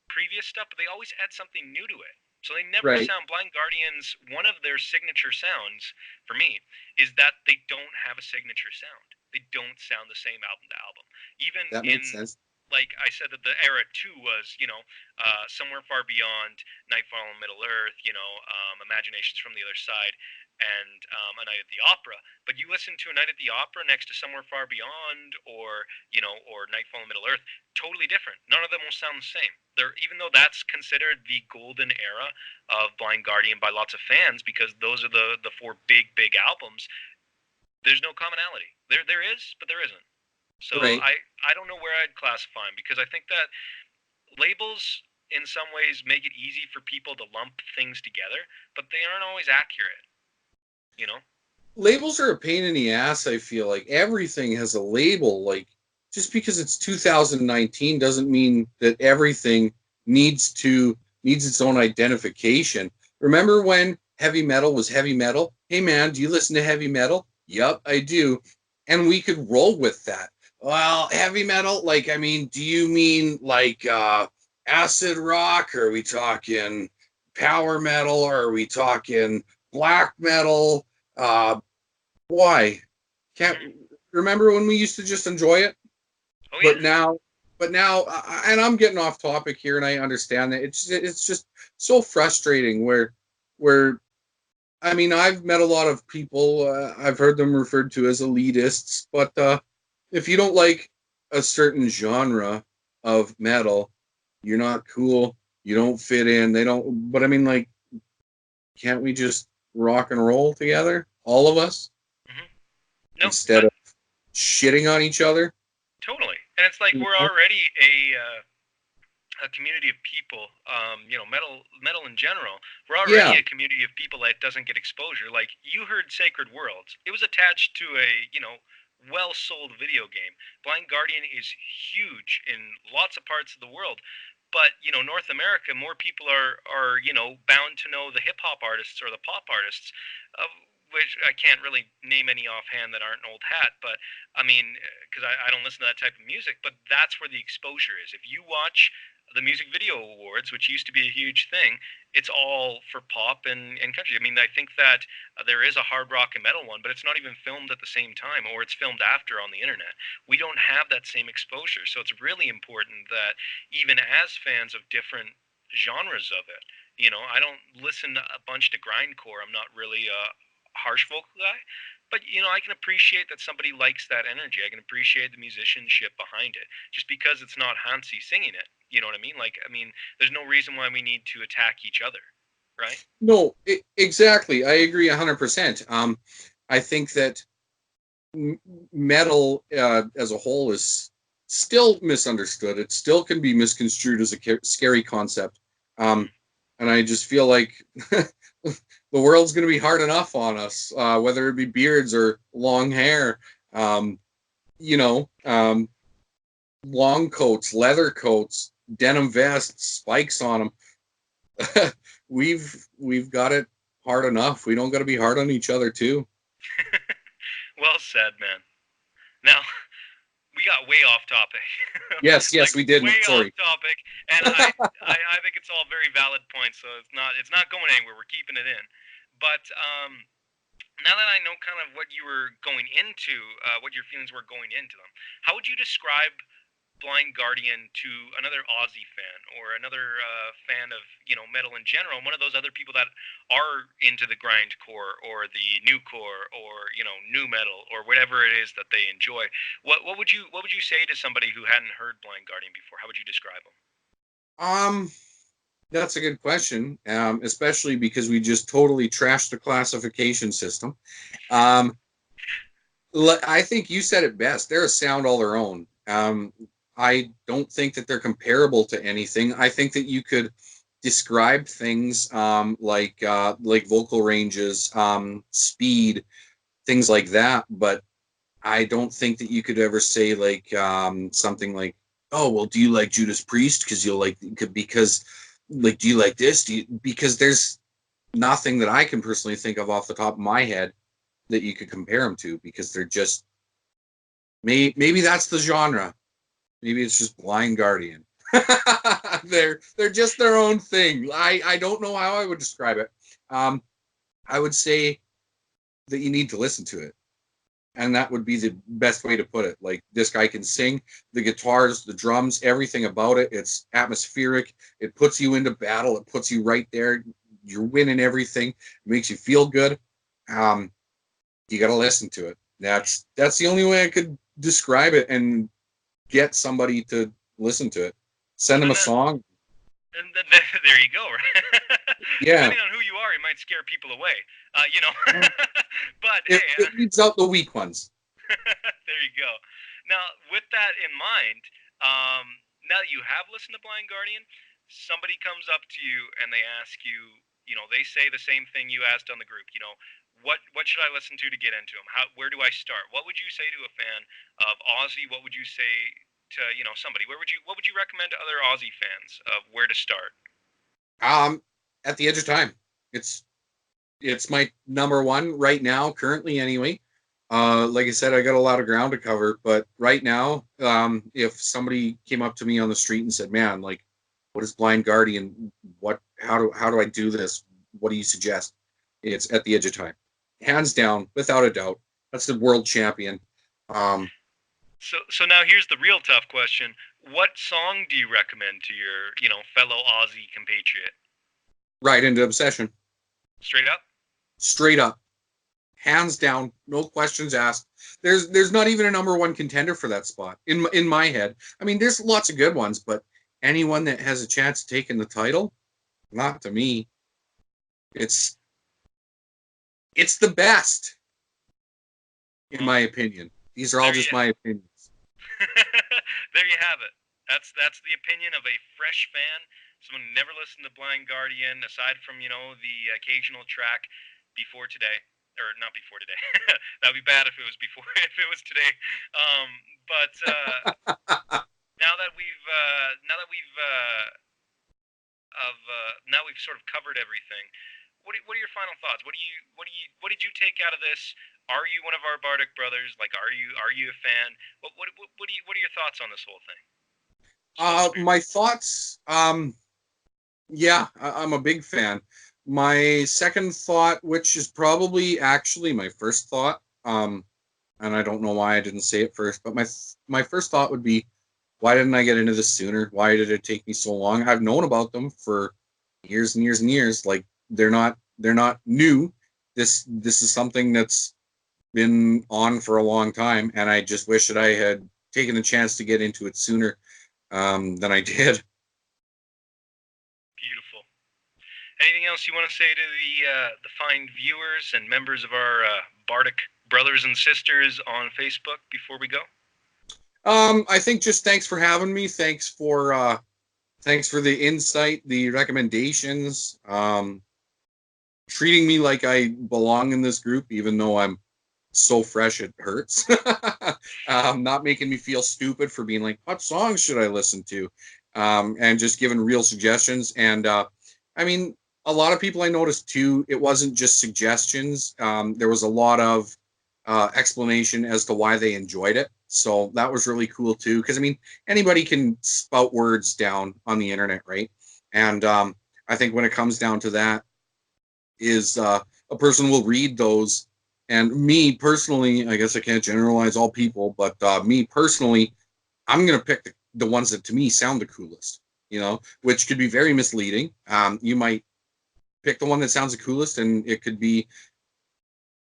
previous stuff, but they always add something new to it. So they never Right. sound Blind Guardians. One of their signature sounds for me is that they don't have a signature sound. They don't sound the same album to album. Even That in makes sense. like I said that the era two was, Somewhere Far Beyond, Nightfall on Middle Earth, Imaginations from the Other Side, and A Night at the Opera. But you listen to A Night at the Opera next to Somewhere Far Beyond, or Nightfall on Middle Earth, totally different. None of them will sound the same. Even though that's considered the golden era of Blind Guardian by lots of fans, because those are the four big albums. There's no commonality. There is, but there isn't. So Right. I don't know where I'd classify them because I think that labels in some ways make it easy for people to lump things together, but they aren't always accurate, you know? Labels are a pain in the ass. I feel like everything has a label. Like, just because it's 2019 doesn't mean that everything needs its own identification. Remember when heavy metal was heavy metal? Hey man, do you listen to heavy metal? Yup, I do. And we could roll with that. Well, heavy metal, like, I mean, do you mean like acid rock? Or are we talking power metal? Or are we talking black metal? Uh, why? Can't Hmm. remember when we used to just enjoy it, Oh but yeah. now, and I'm getting off topic here, and I understand that it's just so frustrating. Where I mean, I've met a lot of people. I've heard them referred to as elitists, but if you don't like a certain genre of metal, you're not cool. You don't fit in. They don't. But I mean, like, can't we just rock and roll together, all of us, Hmm. No, instead but of shitting on each other? totally. And it's like You we're know? already a community of people, metal in general. We're Yeah, already a community of people that doesn't get exposure. Like you heard Sacred Worlds, it was attached to a well-sold video game. Blind Guardian is huge in lots of parts of the world, but North America, more people are bound to know the hip hop artists or the pop artists, of which I can't really name any offhand that aren't an old hat. But I mean, because I don't listen to that type of music, but that's where the exposure is. If you watch the music video awards, which used to be a huge thing, it's all for pop and country. I mean, I think that there is a hard rock and metal one, but it's not even filmed at the same time, or it's filmed after on the internet. We don't have that same exposure, so it's really important that even as fans of different genres of it, I don't listen a bunch to grindcore. I'm not really a harsh vocal guy, but I can appreciate that somebody likes that energy. I can appreciate the musicianship behind it, just because it's not Hansi singing it. You know what I mean? Like, I mean, there's no reason why we need to attack each other, right? No, exactly. I agree 100%. I think that metal as a whole is still misunderstood. It still can be misconstrued as a scary concept. And I just feel like the world's going to be hard enough on us, whether it be beards or long hair, you know, long coats, leather coats, denim vests, spikes on them. we've got it hard enough. We don't got to be hard on each other too. Well said, man. Now, we got way off topic. Yes, Like, we did. way Sorry. off topic, and I think it's all very valid points. So it's not going anywhere. We're keeping it in. But now that I know kind of what you were going into, what your feelings were going into them, how would you describe Blind Guardian to another Aussie fan or another fan of metal in general, one of those other people that are into the grindcore or the newcore or new metal or whatever it is that they enjoy? What would you say to somebody who hadn't heard Blind Guardian before? How would you describe them? That's a good question, especially because we just totally trashed the classification system. I think you said it best. They're a sound all their own. I don't think that they're comparable to anything. I think that you could describe things like vocal ranges, speed, things like that, but I don't think that you could ever say like something like, "Oh, well, do you like Judas Priest? Because do you like this? Because there's nothing that I can personally think of off the top of my head that you could compare them to, because they're just maybe that's the genre. Maybe it's just Blind Guardian. they're just their own thing. I don't know how I would describe it. I would say that you need to listen to it. And that would be the best way to put it. Like, this guy can sing, the guitars, the drums, everything about it. It's atmospheric. It puts you into battle. It puts you right there. You're winning everything. It makes you feel good. You got to listen to it. That's the only way I could describe it and get somebody to listen to it. Send them a song. And there you go. Right? Yeah. Depending on who you are, it might scare people away. But it leaves out the weak ones. There you go. Now, with that in mind, now that you have listened to Blind Guardian, somebody comes up to you and they ask you, they say the same thing you asked on the group. What should I listen to get into them? Where do I start? What would you say to a fan of Aussie? What would you say to somebody? What would you recommend to other Aussie fans of where to start? At the Edge of Time. It's my number one right now, currently anyway. Like I said, I got a lot of ground to cover, but right now, if somebody came up to me on the street and said, "Man, like, what is Blind Guardian? How do I do this? What do you suggest?" It's At the Edge of Time, hands down, without a doubt. That's the world champion. So now here's the real tough question: what song do you recommend to your fellow Aussie compatriot? Right into Obsession. Straight up. Straight up. Hands down, no questions asked. There's not even a number one contender for that spot in my head. I mean, there's lots of good ones, but anyone that has a chance of taking the title, not to me. It's the best, in my opinion. These are all just my opinions. There you have it. That's the opinion of a fresh fan, someone who never listened to Blind Guardian aside from the occasional track before today. or not before today. That would be bad if it was before, if it was today. But now that now we've sort of covered everything. What are your final thoughts? What did you take out of this? Are you one of our bardic brothers? Like, are you a fan? What are your thoughts on this whole thing? My thoughts. Yeah, I'm a big fan. My second thought, which is probably actually my first thought, and I don't know why I didn't say it first, but my first thought would be, why didn't I get into this sooner? Why did it take me so long? I've known about them for years and years and years. Like, they're not new. This is something that's been on for a long time, and I just wish that I had taken the chance to get into it sooner than I did. Beautiful. Anything else you want to say to the fine viewers and members of our bardic brothers and sisters on Facebook before we go? I think just thanks for having me. Thanks for the insight, the recommendations, treating me like I belong in this group, even though I'm so fresh it hurts. Not making me feel stupid for being like, what songs should I listen to? And just giving real suggestions. And I mean, a lot of people I noticed too, it wasn't just suggestions. There was a lot of explanation as to why they enjoyed it. So that was really cool too. Because I mean, anybody can spout words down on the internet, right? And I think when it comes down to that, is a person will read those. And me personally, I guess I can't generalize all people, but me personally, I'm going to pick the ones that to me sound the coolest, which could be very misleading. You might pick the one that sounds the coolest, and it could be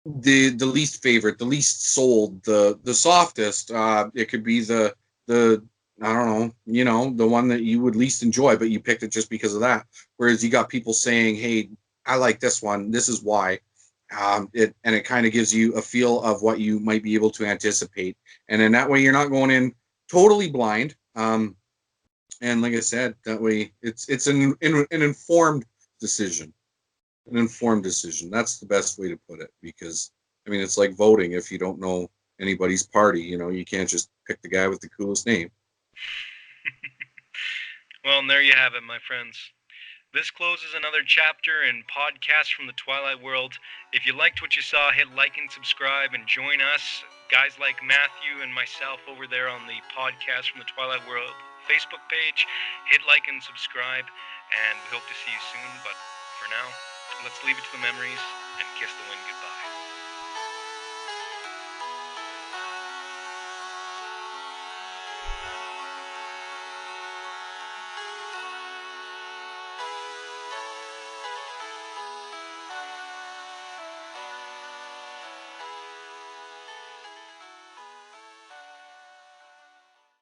the least favorite, the least sold, the softest. It could be the I don't know, the one that you would least enjoy, but you picked it just because of that. Whereas you got people saying, hey, I like this one. This is why. It kind of gives you a feel of what you might be able to anticipate. And in that way, you're not going in totally blind. And like I said, that way it's an informed decision. An informed decision. That's the best way to put it, because I mean, it's like voting. If you don't know anybody's party, you can't just pick the guy with the coolest name. Well, and there you have it, my friends. This closes another chapter in Podcast from the Twilight World. If you liked what you saw, hit like and subscribe and join us, guys like Matthew and myself over there on the Podcast from the Twilight World Facebook page. Hit like and subscribe, and we hope to see you soon. But for now, let's leave it to the memories and kiss the wind goodbye.